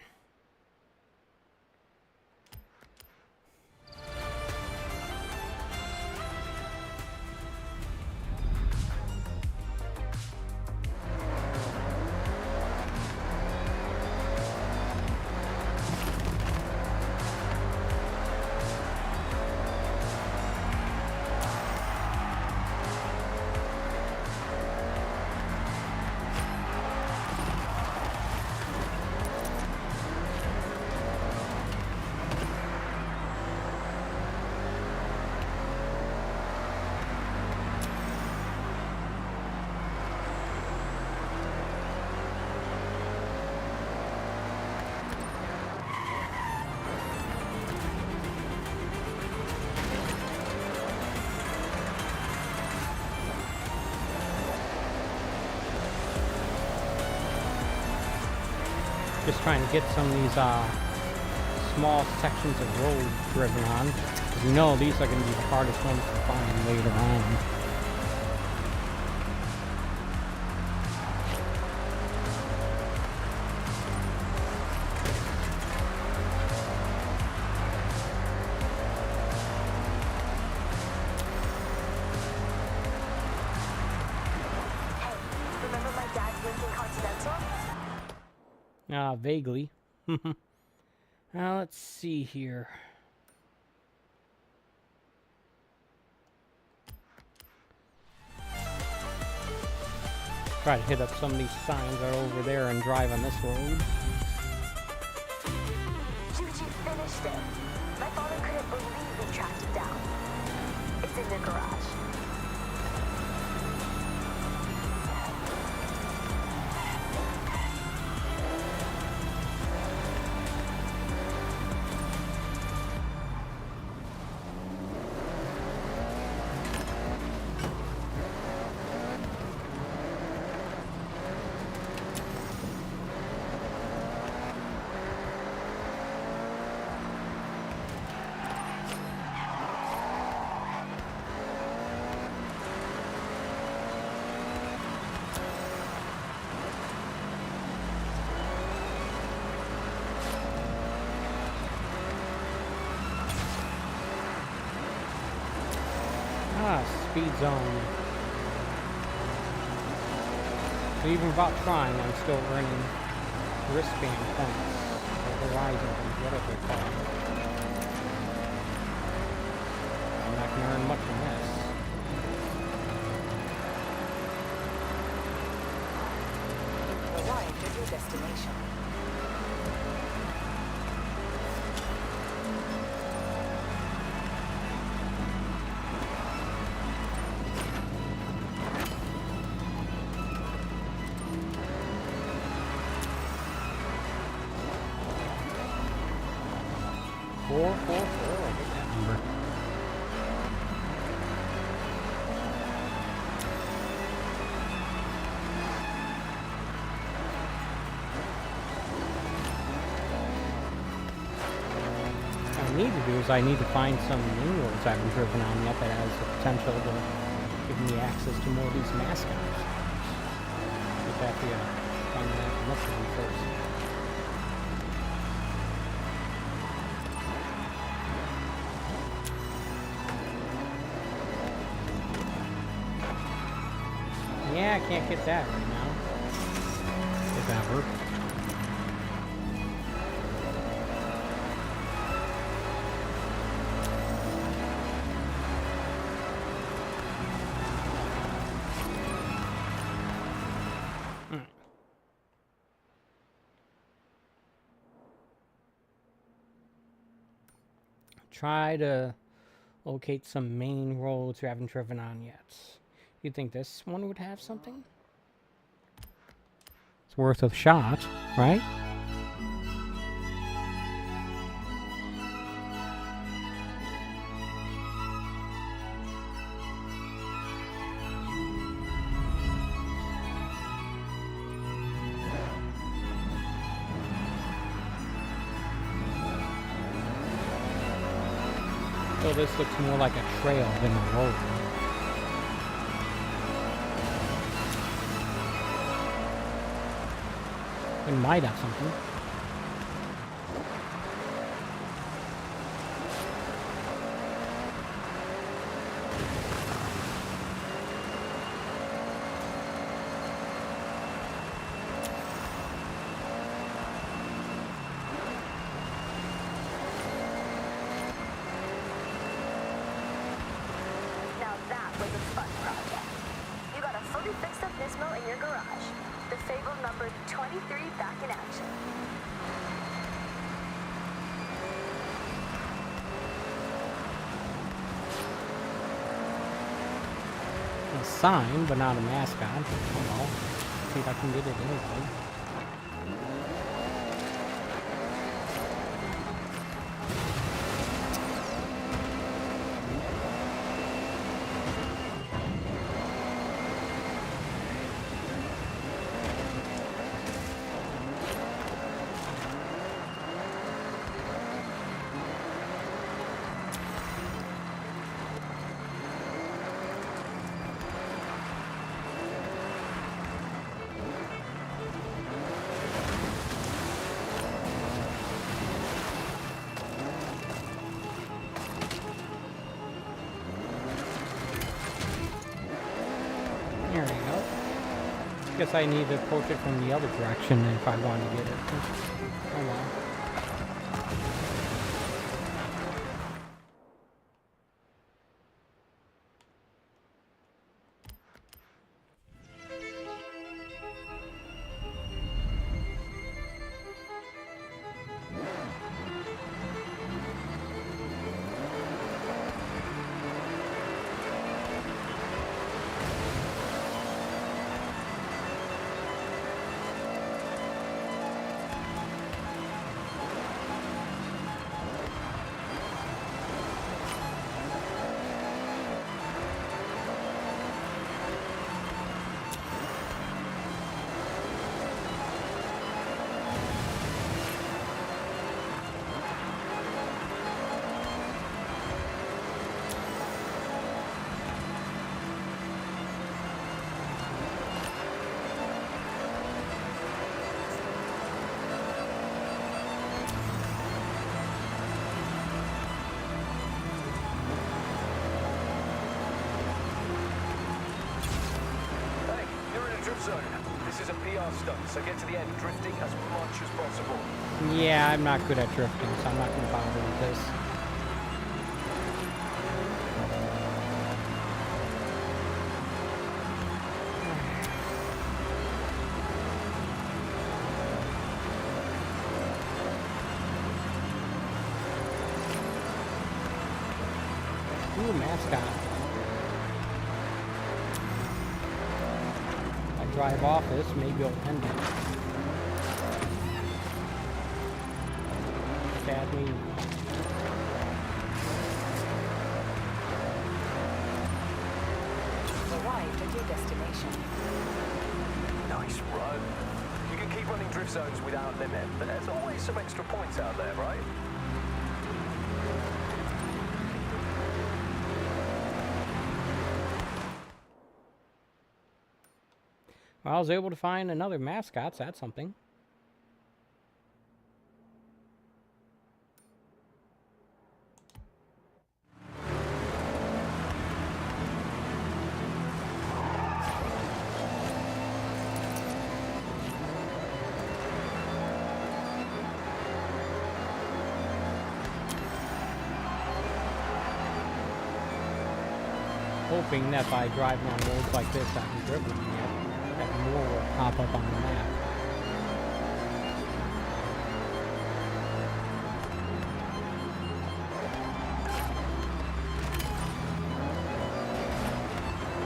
Just trying to get some of these small sections of road driven on. As you know, these are going to be the hardest ones to find later on. Remember my dad's Lincoln Continental? Vaguely. Now, let's see here. Try to hit up some of these signs that are over there and drive on this road. You finished it. My father couldn't believe we tracked it down. It's in the garage. Speed zone. So even without trying, I'm still earning wristband points. Or Horizon points, whatever they're called. I'm not going to earn much from this. You arrived at your destination. Four, I get that number. need to do is I need to find some main roads I haven't driven on yet that has the potential to give me access to more of these mascots. Just have to find that mission first. Yeah, I can't get that right now. If ever. Try to locate some main roads we haven't driven on yet. You think this one would have something? It's worth a shot, right? So this looks more like a trail than a road. It might have something. Now that was a fun project. You got a fully fixed up Nismo in your garage. The fabled number 23 back in action. A sign, but not a mascot. Oh well. I think I can get it anyway. There we go. Guess I need to approach it from the other direction if I want to get it. Oh well. Zone. This is a PR stunt, so get to the end drifting as much as possible. Yeah, I'm not good at drifting, so I'm not going to bother with this. Ooh, mascot. Drive off this, maybe it'll end it. Sadly. Arrived at your destination. Nice run. You can keep running drift zones without limit, but there's always some extra points out there, right? Well, I was able to find another mascot, so that's something. Hoping that by driving on roads like this that we've driven on yet, that more will pop up on the map.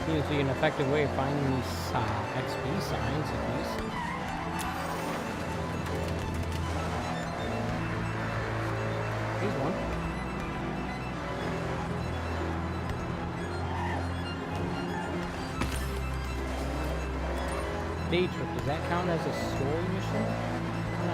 Seems to be an effective way of finding these XP signs, at least. Here's one. Day trip, does that count as a story mission? No.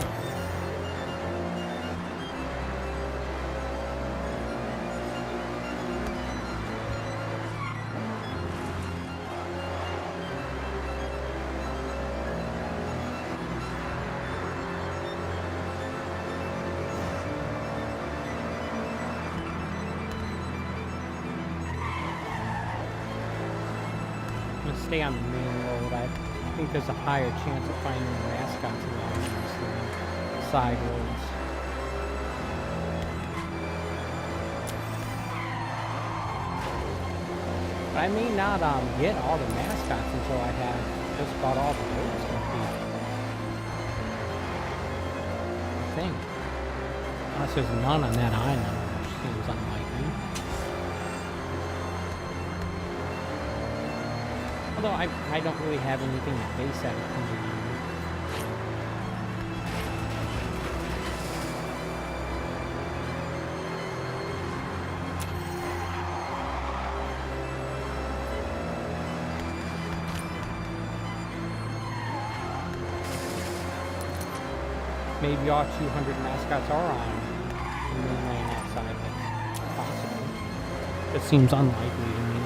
I'm gonna stay on the main road. I think there's a higher chance of finding the mascots along these side roads. But I may not get all the mascots until I have just about all the roads complete. I think. Unless there's none on that island, which seems unlikely. Although I don't really have anything to base that opinion on. Maybe all 200 mascots are on the mainland outside. That's possible. It seems unlikely to me.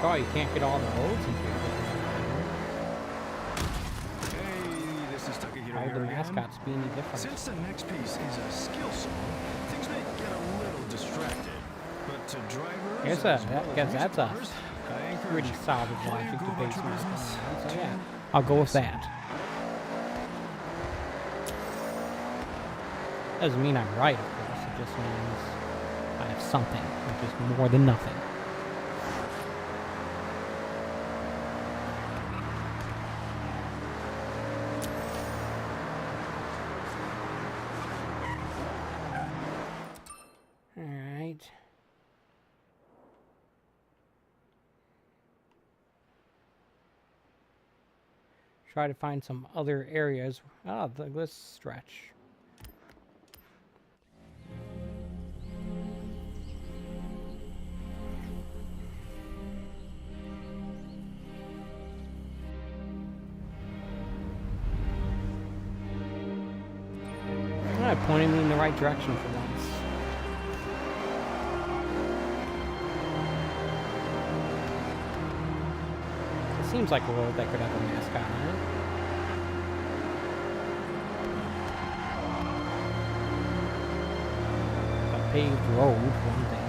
Oh, you can't get all the roads in here. Hey, this is Takahiro Why would the here again. mascots be any different? Since the next piece is a skill song, things may get a little distracted. But to drivers, Guess as well as music that's a lovers, I encourage pretty you. solid Before you logic go to about base your my business, opinion on. So tune yeah, I'll go with in. that. Doesn't mean I'm right, of course. It just means I have something, which is more than nothing. Alright. Try to find some other areas. Let's stretch. Pointing me in the right direction for once. It seems like a road that could have a mascot on it. A paved road, one thing.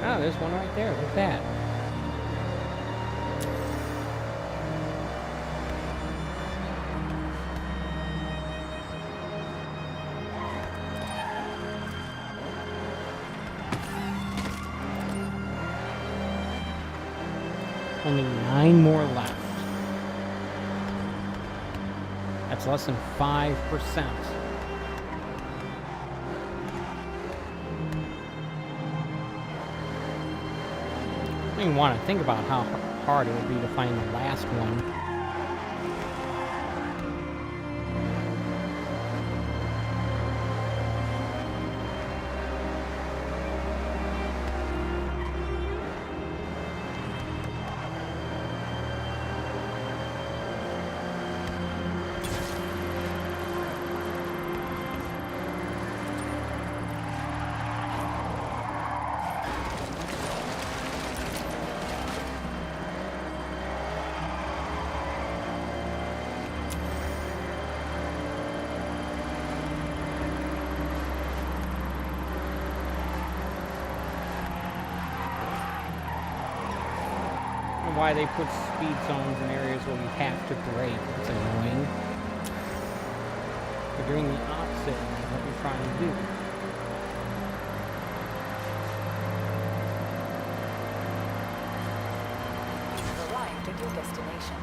Oh, there's one right there. Look at that. Only 9 more left. That's less than 5%. I don't even want to think about how hard it would be to find the last one. And why they put speed zones in areas where you have to brake. It's annoying. You're doing the opposite of what you're trying to do. You've arrived at your destination.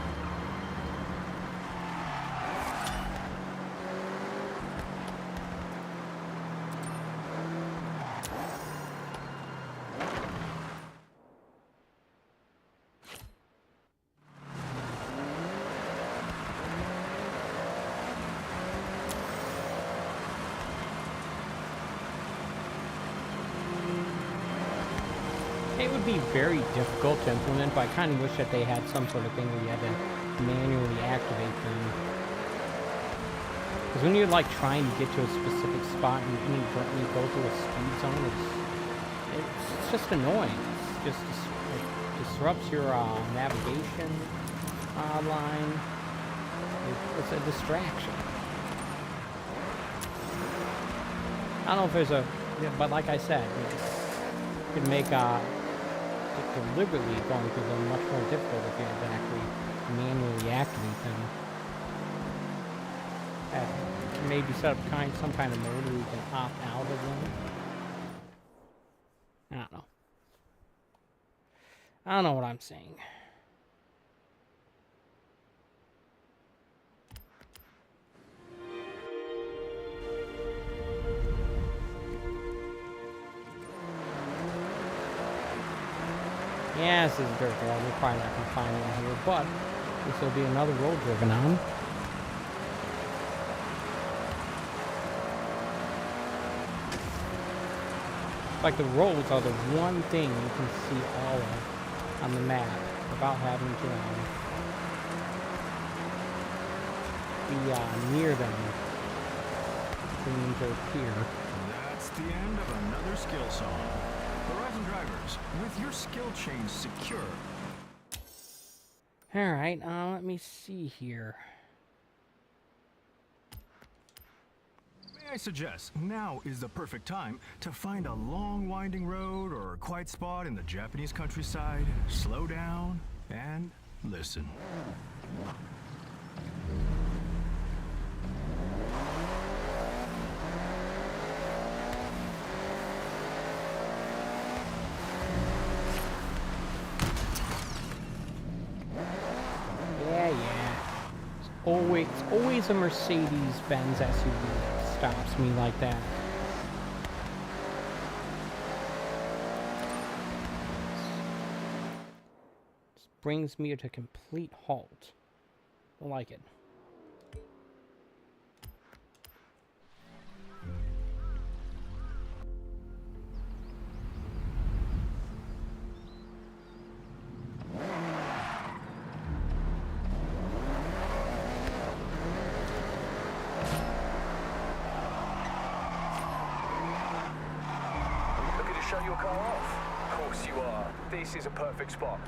It would be very difficult to implement, but I kind of wish that they had some sort of thing where you had to manually activate them. Because when you're like trying to get to a specific spot and you go through a speed zone, it's just annoying. It disrupts your navigation line. It's a distraction. I don't know if there's a, but like I said, you could make deliberately going through them much more difficult if you had to actually manually activate them. Maybe set up some kind of mode where you can opt out of them. I don't know. I don't know what I'm saying. Yeah, this is dirt road. We're probably not going to find one here, but this will be another road driven on. Like the roads are the one thing you can see all of on the map without having to be near them for them to appear. That's the end of another skill song. Horizon drivers, with your skill chain secure. Alright, let me see here. May I suggest, now is the perfect time to find a long winding road or a quiet spot in the Japanese countryside, slow down, and listen. It's always a Mercedes-Benz SUV that stops me like that. This brings me to a complete halt. I like it. Your car off? Of course you are. This is a perfect spot.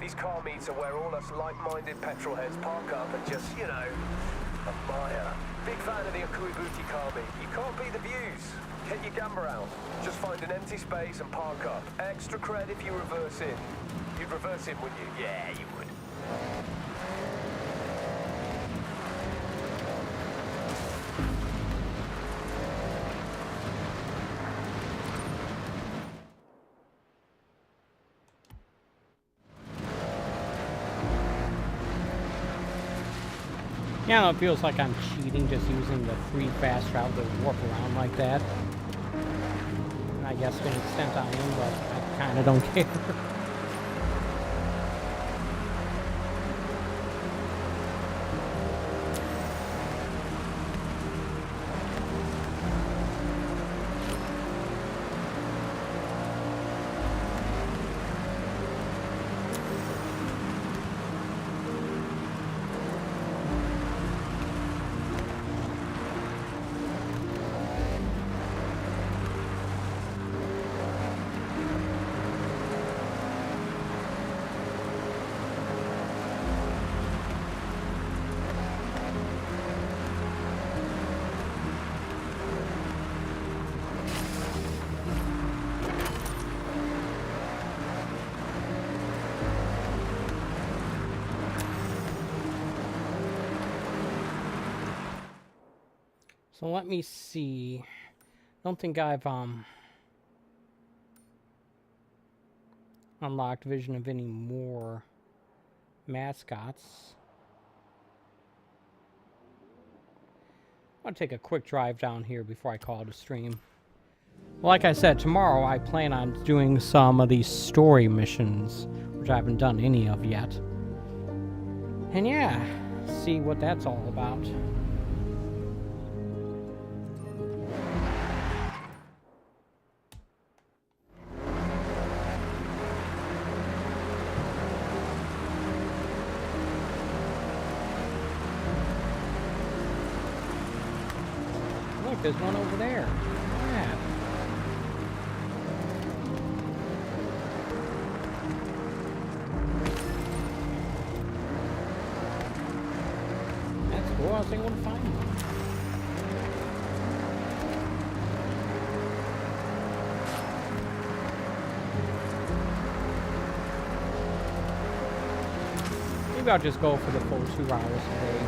These car meets are where all us like-minded petrol heads park up and just, you know, admire. Big fan of the Akuibuki car meet. You can't beat the views. Get your camera out. Just find an empty space and park up. Extra cred if you reverse in. You'd reverse in, wouldn't you? Yeah, you would. Yeah, no, it feels like I'm cheating just using the free fast travel to warp around like that. And I guess to an extent I am, but I kind of don't care. So let me see. Don't think I've unlocked vision of any more mascots. I'm gonna take a quick drive down here before I call it a stream. Like I said, tomorrow I plan on doing some of these story missions, which I haven't done any of yet. And yeah, see what that's all about. Look, there's one over there. Yeah. That's cool. I was able to find one. Maybe I'll just go for the full 2 hours a day.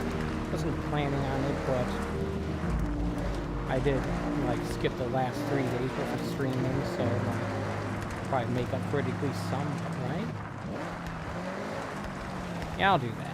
Wasn't planning on it, but I did like skip the last 3 days worth of streaming, so probably make up for it at least some, right? Yeah, I'll do that.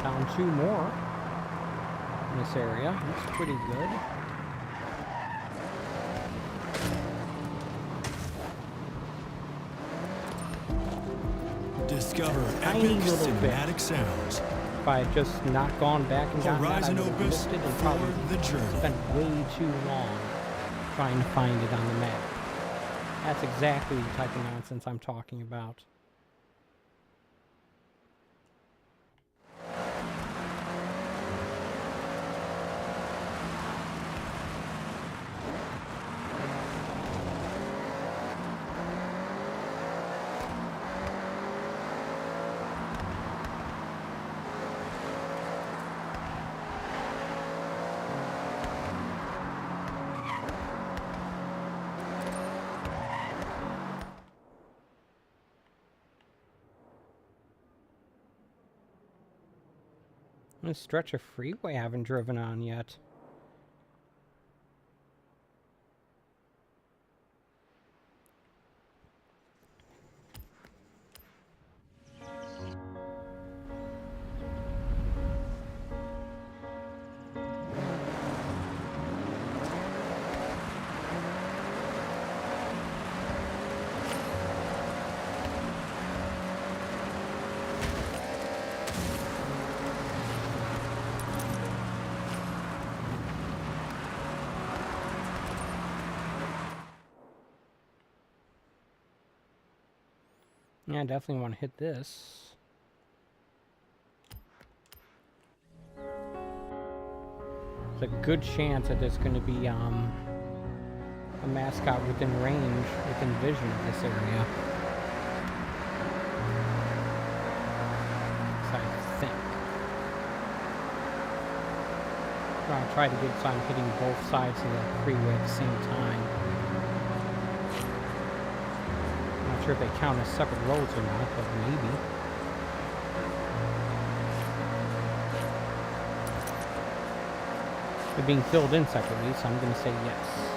Found 2 more in this area. That's pretty good. Discover Tiny epic little bit. cinematic sounds. If I had just not gone back and gotten that, I Horizon would have Opus missed it and for probably the journey. spent way too long trying to find it on the map. That's exactly the type of nonsense I'm talking about. A stretch of freeway I haven't driven on yet. Yeah, I definitely want to hit this. There's a good chance that there's going to be a mascot within range, within vision of this area. So I think. I'll try to get so I'm hitting both sides of the freeway at the same time. Not sure if they count as separate roads or not, but maybe. They're being filled in separately, so I'm going to say yes.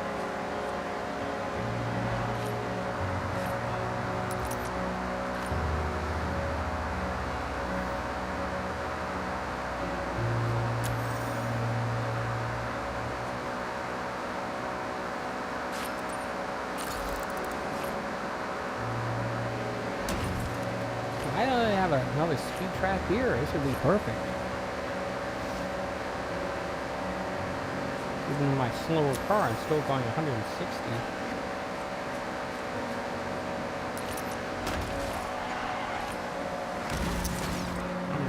Why don't they have another speed trap here? This would be perfect. Even in my slower car, I'm still going 160.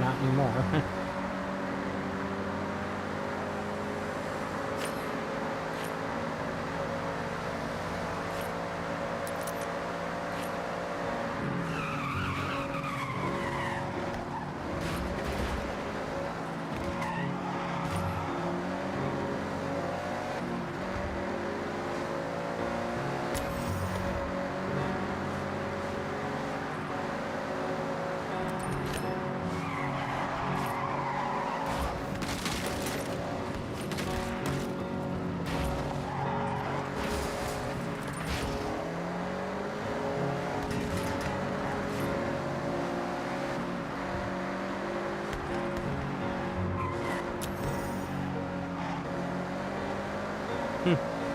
Not anymore.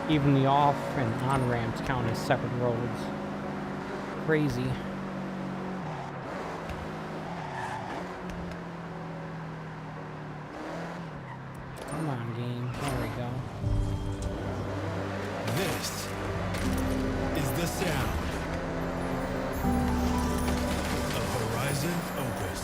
Even the off and on ramps count as separate roads. Crazy. Come on, game. There we go. This is the sound of Horizon Opus.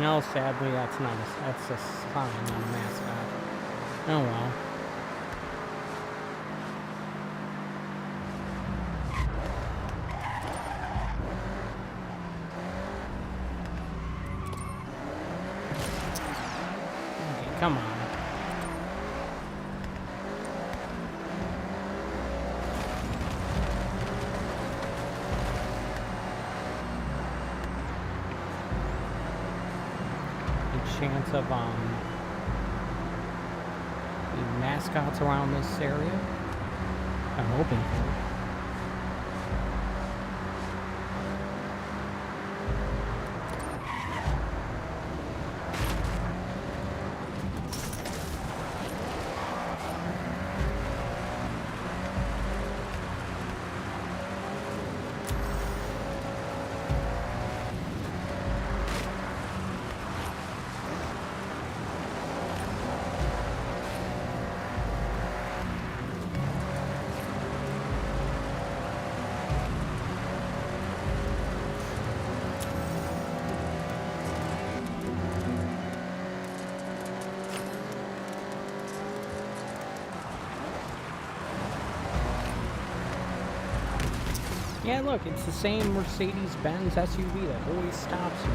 No, sadly, that's not that's a sign, not a mascot. Oh well. Okay, come on. Chance of the mascots around this area. I'm hoping for. Yeah, look, it's the same Mercedes-Benz SUV that always stops me.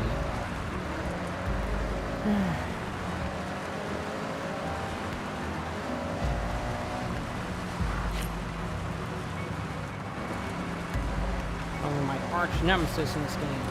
Oh, my arch nemesis in this game.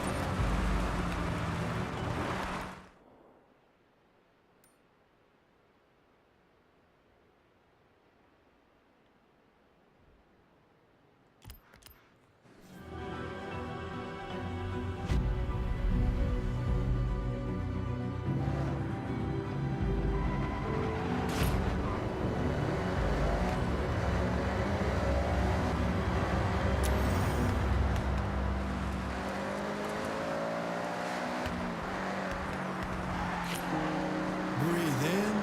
Breathe in.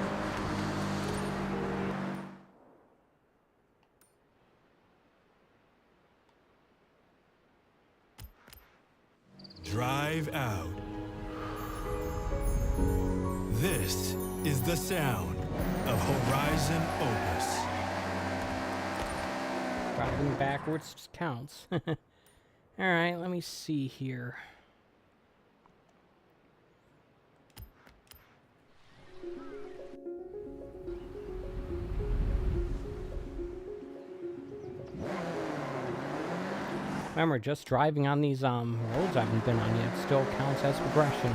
Drive out. This is the sound of Horizon Opus. Driving backwards counts. Alright, let me see here. Remember, just driving on these roads I haven't been on yet still counts as progression.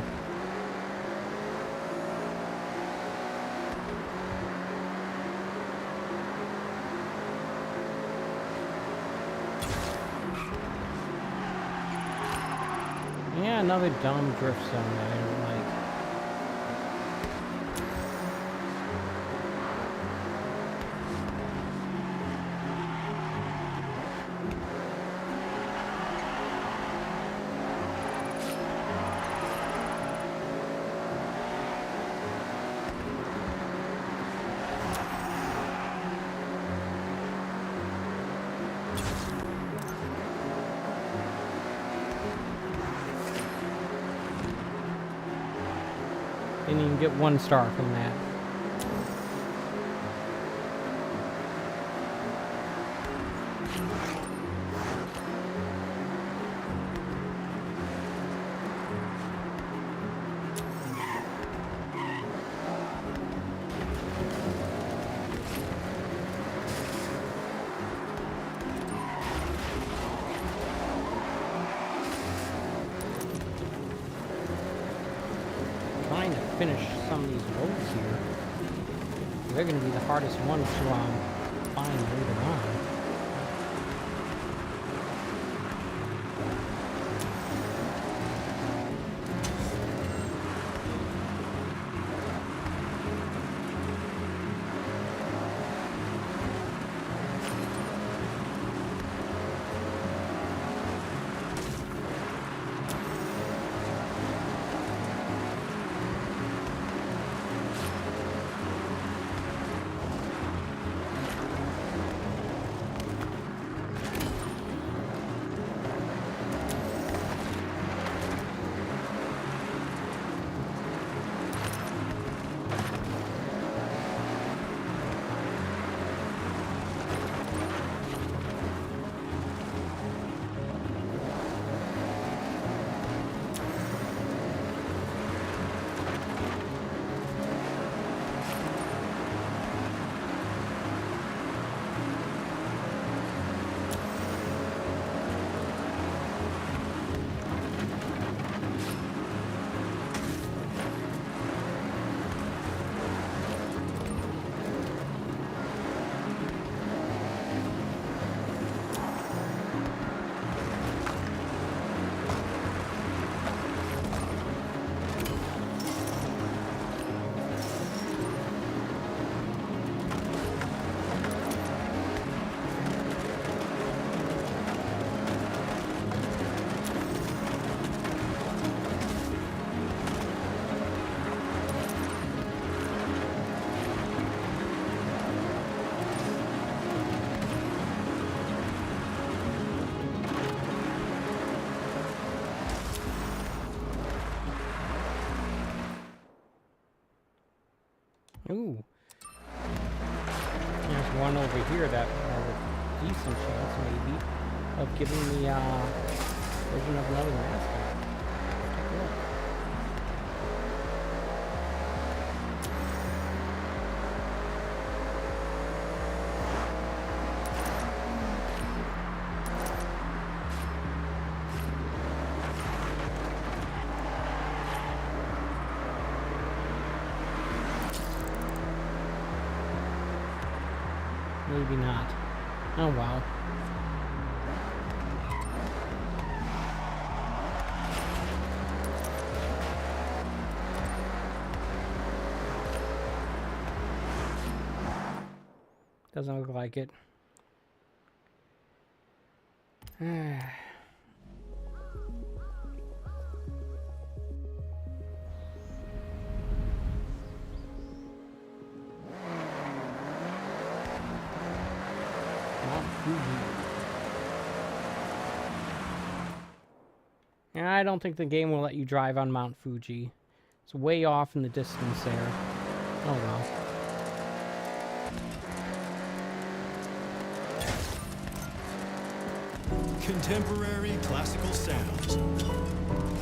Yeah, another dumb drift zone that I don't like. Didn't even get 1 star from that. Trying to finish some of these roads here. They're going to be the hardest ones to find later on. Ooh. There's one over here that has a decent chance, maybe, of giving me version of another mascot. Take a look. Maybe not. Oh wow. Doesn't look like it. And I don't think the game will let you drive on Mount Fuji. It's way off in the distance there. Oh well. Contemporary classical sounds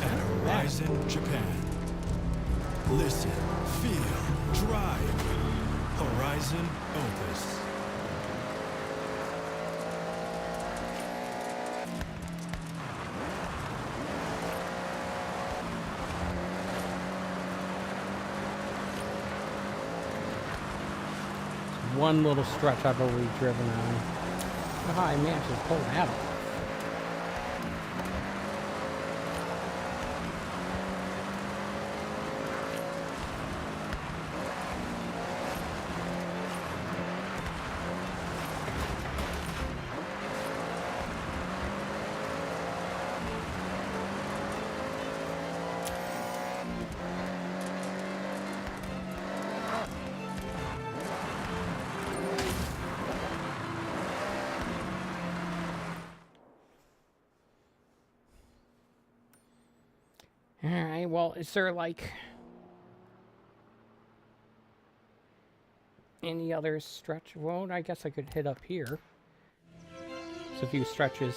at Horizon, Japan. Listen, feel, drive. Horizon Opus. One little stretch I've already driven on. Look how I managed to pull that off. Alright, well, is there, like, any other stretch of road? I guess I could hit up here. There's a few stretches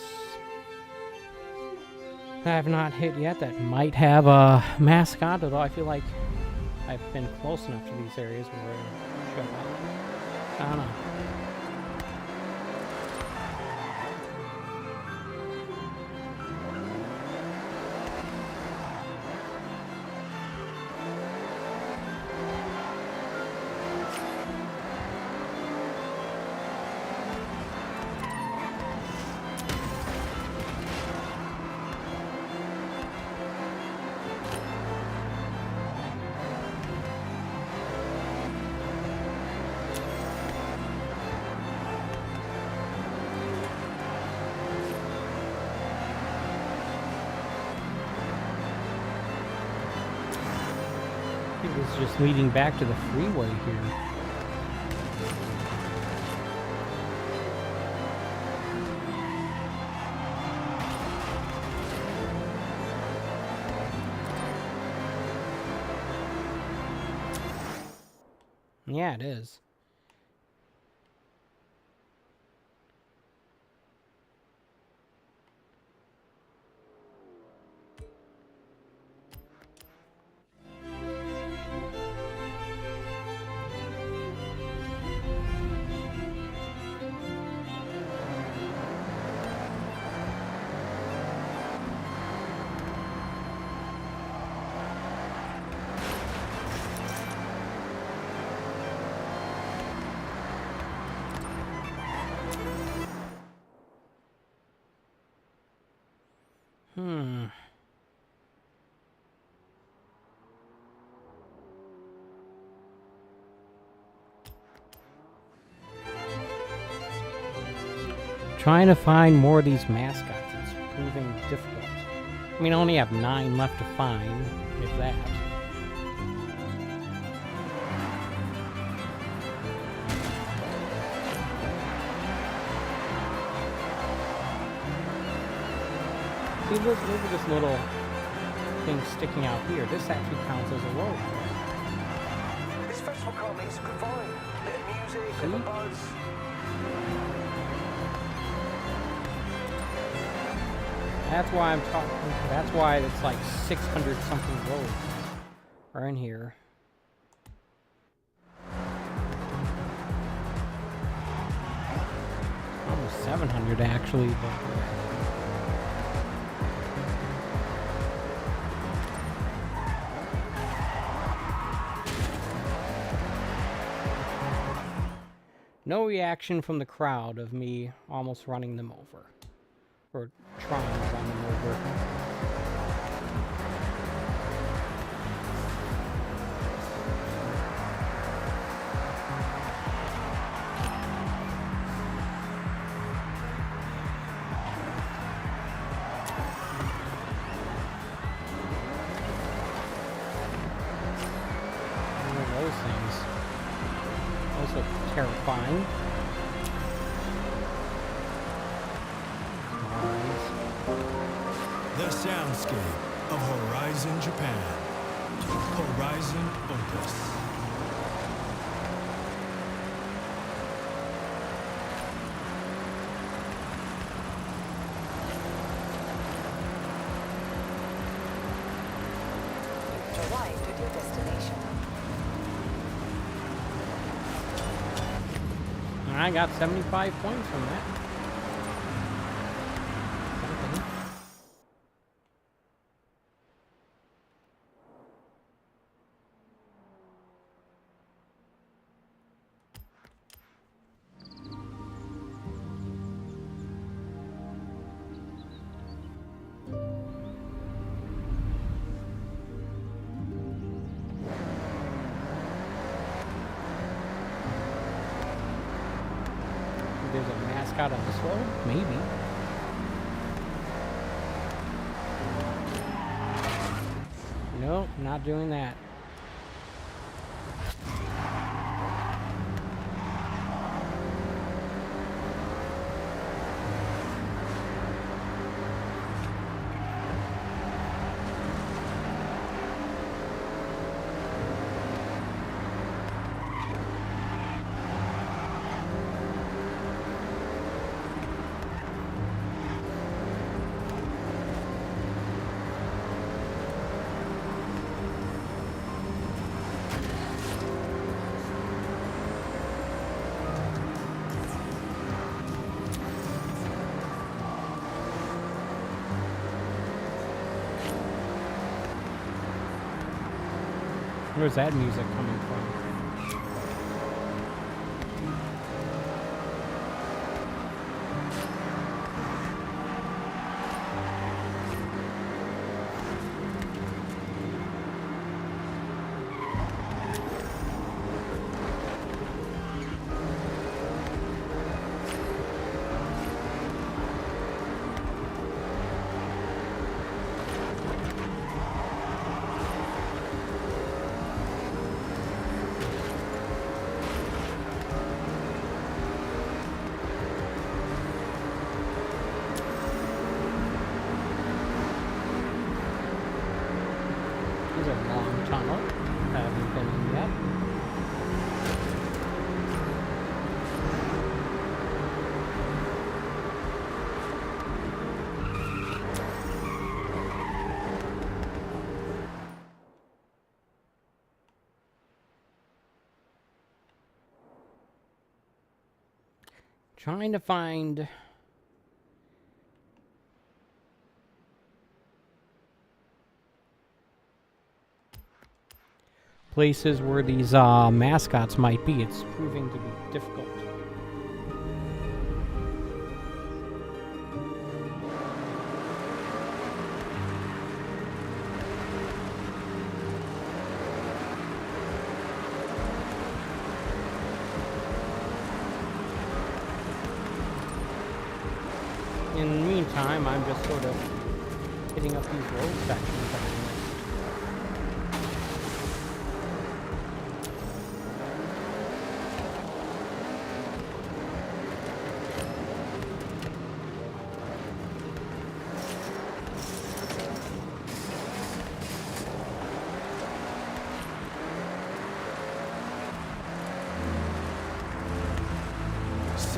I have not hit yet that might have a mascot, although I feel like I've been close enough to these areas where it should have. I don't know. I think it's just leading back to the freeway here. Yeah, it is. Trying to find more of these mascots is proving difficult. I mean, I only have 9 left to find, if that. See, look at this little thing sticking out here. This actually counts as a road. This festival what car meets are good vibe. Bit of music, bit of a buzz. That's why I'm talking. That's why it's like 600 something roads are in here. Almost 700 actually, but. No reaction from the crowd of me almost running them over. Or trying to run them over. One of those things. Also terrifying. The soundscape of Horizon Japan. Horizon Opus. You've arrived at your destination. And I got 75 points from that. Something. There's a mascot on this road? Maybe. Nope, not doing that. Where's that music coming from? There's a long tunnel. Haven't been in yet. Trying to find places where these mascots might be. It's proving to be difficult. In the meantime, I'm just sort of hitting up these road sections that I missed.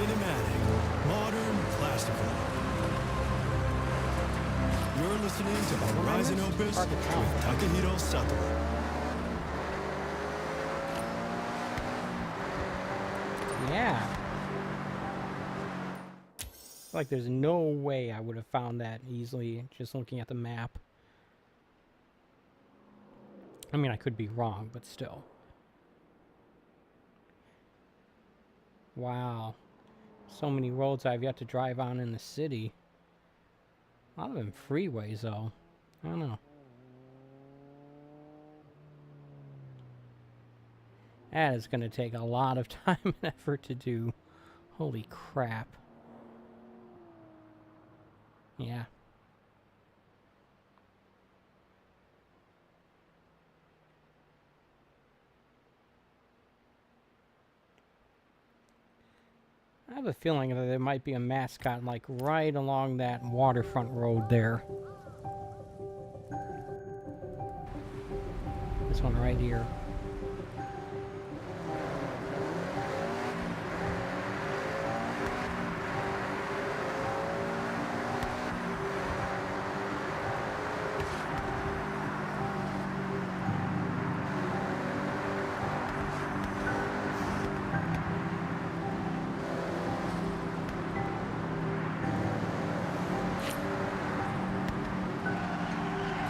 Cinematic, modern, classical. You're listening to the Horizon Opus Hard to tell. with Takahiro Sato. Yeah. Like, there's no way I would have found that easily just looking at the map. I mean, I could be wrong, but still. Wow. So many roads I've yet to drive on in the city. A lot of them freeways, though. I don't know. That is going to take a lot of time and effort to do. Holy crap. Yeah. I have a feeling that there might be a mascot like right along that waterfront road there. This one right here.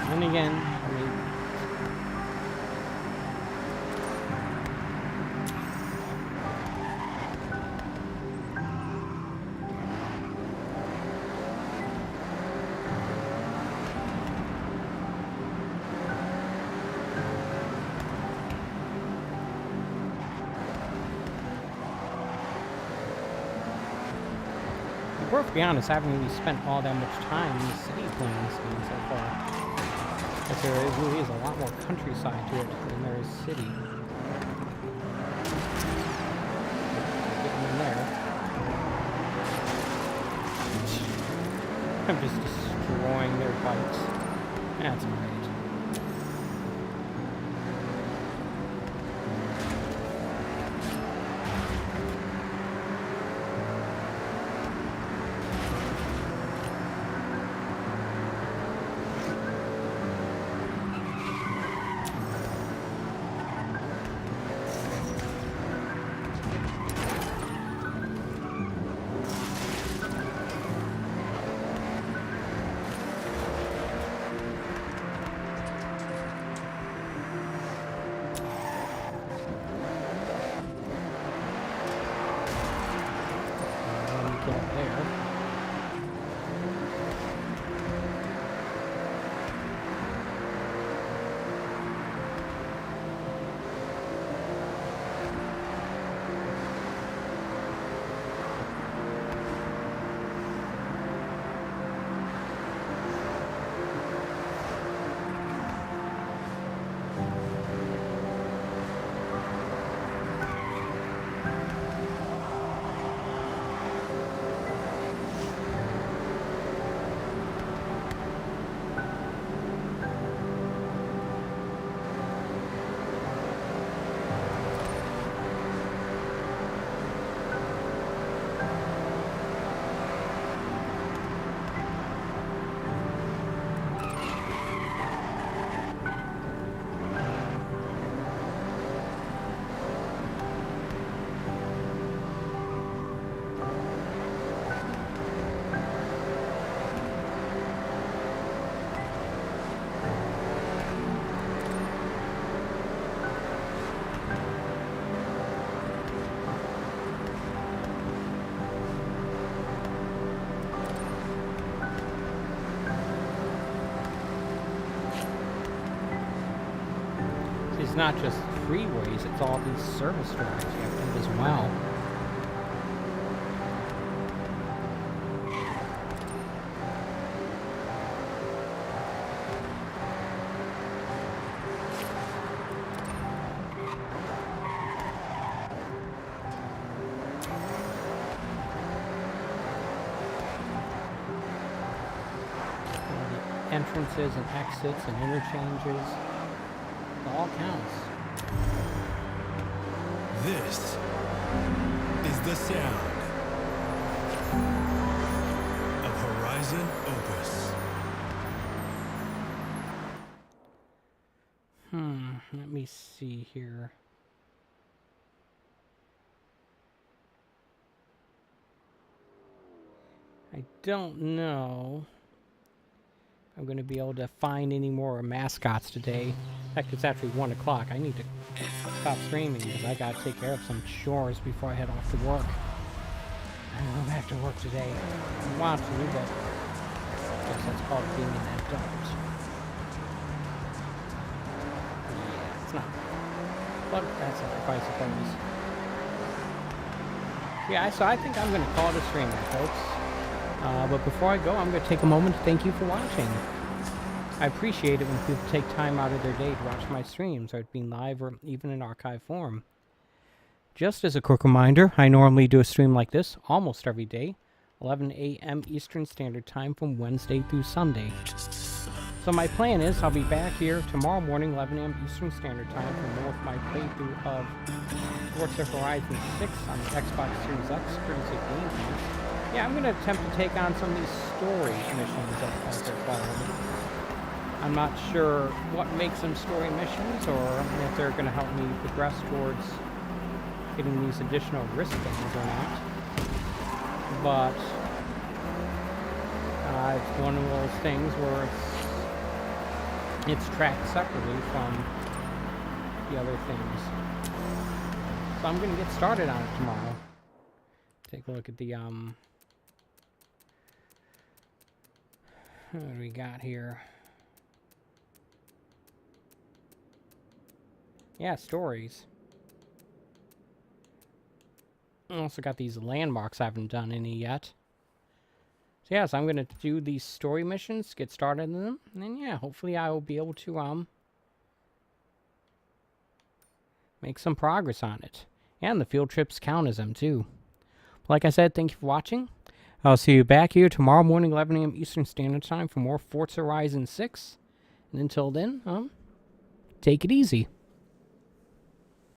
And again, I mean, to be honest, I haven't really spent all that much time in the city playing this game so far. But there really is a lot more countryside to it than there is city. Getting in there. I'm just destroying their bikes. That's great. It's not just freeways, it's all these service drives you have to do as well. All the entrances and exits and interchanges. It all counts. This is the sound of Horizon Opus. Let me see here. I don't know if I'm going to be able to find any more mascots today. Heck, it's actually 1 o'clock. I need to stop streaming because I got to take care of some chores before I head off to work. I'm going back to work today. I want to, but I guess that's called being an adult. Yeah, it's not. But that's life, I suppose. Yeah, so I think I'm going to call it a stream there, folks. But before I go, I'm going to take a moment to thank you for watching. I appreciate it when people take time out of their day to watch my streams, whether it being live or even in archive form. Just as a quick reminder, I normally do a stream like this almost every day, 11 a.m. Eastern Standard Time from Wednesday through Sunday. So my plan is I'll be back here tomorrow morning, 11 a.m. Eastern Standard Time for more of my playthrough of Forza Horizon 6 on the Xbox Series X, courtesy of Game Pass. Yeah, I'm going to attempt to take on some of these story missions as they're called. I'm not sure what makes them story missions or if they're going to help me progress towards getting these additional risk things or not. But it's one of those things where it's tracked separately from the other things. So I'm going to get started on it tomorrow. Take a look at the, what do we got here? Yeah, stories. I also got these landmarks. I haven't done any yet. So yeah, so I'm going to do these story missions, get started in them, and then yeah, hopefully I will be able to make some progress on it. And the field trips count as them too. Like I said, thank you for watching. I'll see you back here tomorrow morning, 11 a.m. Eastern Standard Time for more Forza Horizon 6. And until then, take it easy.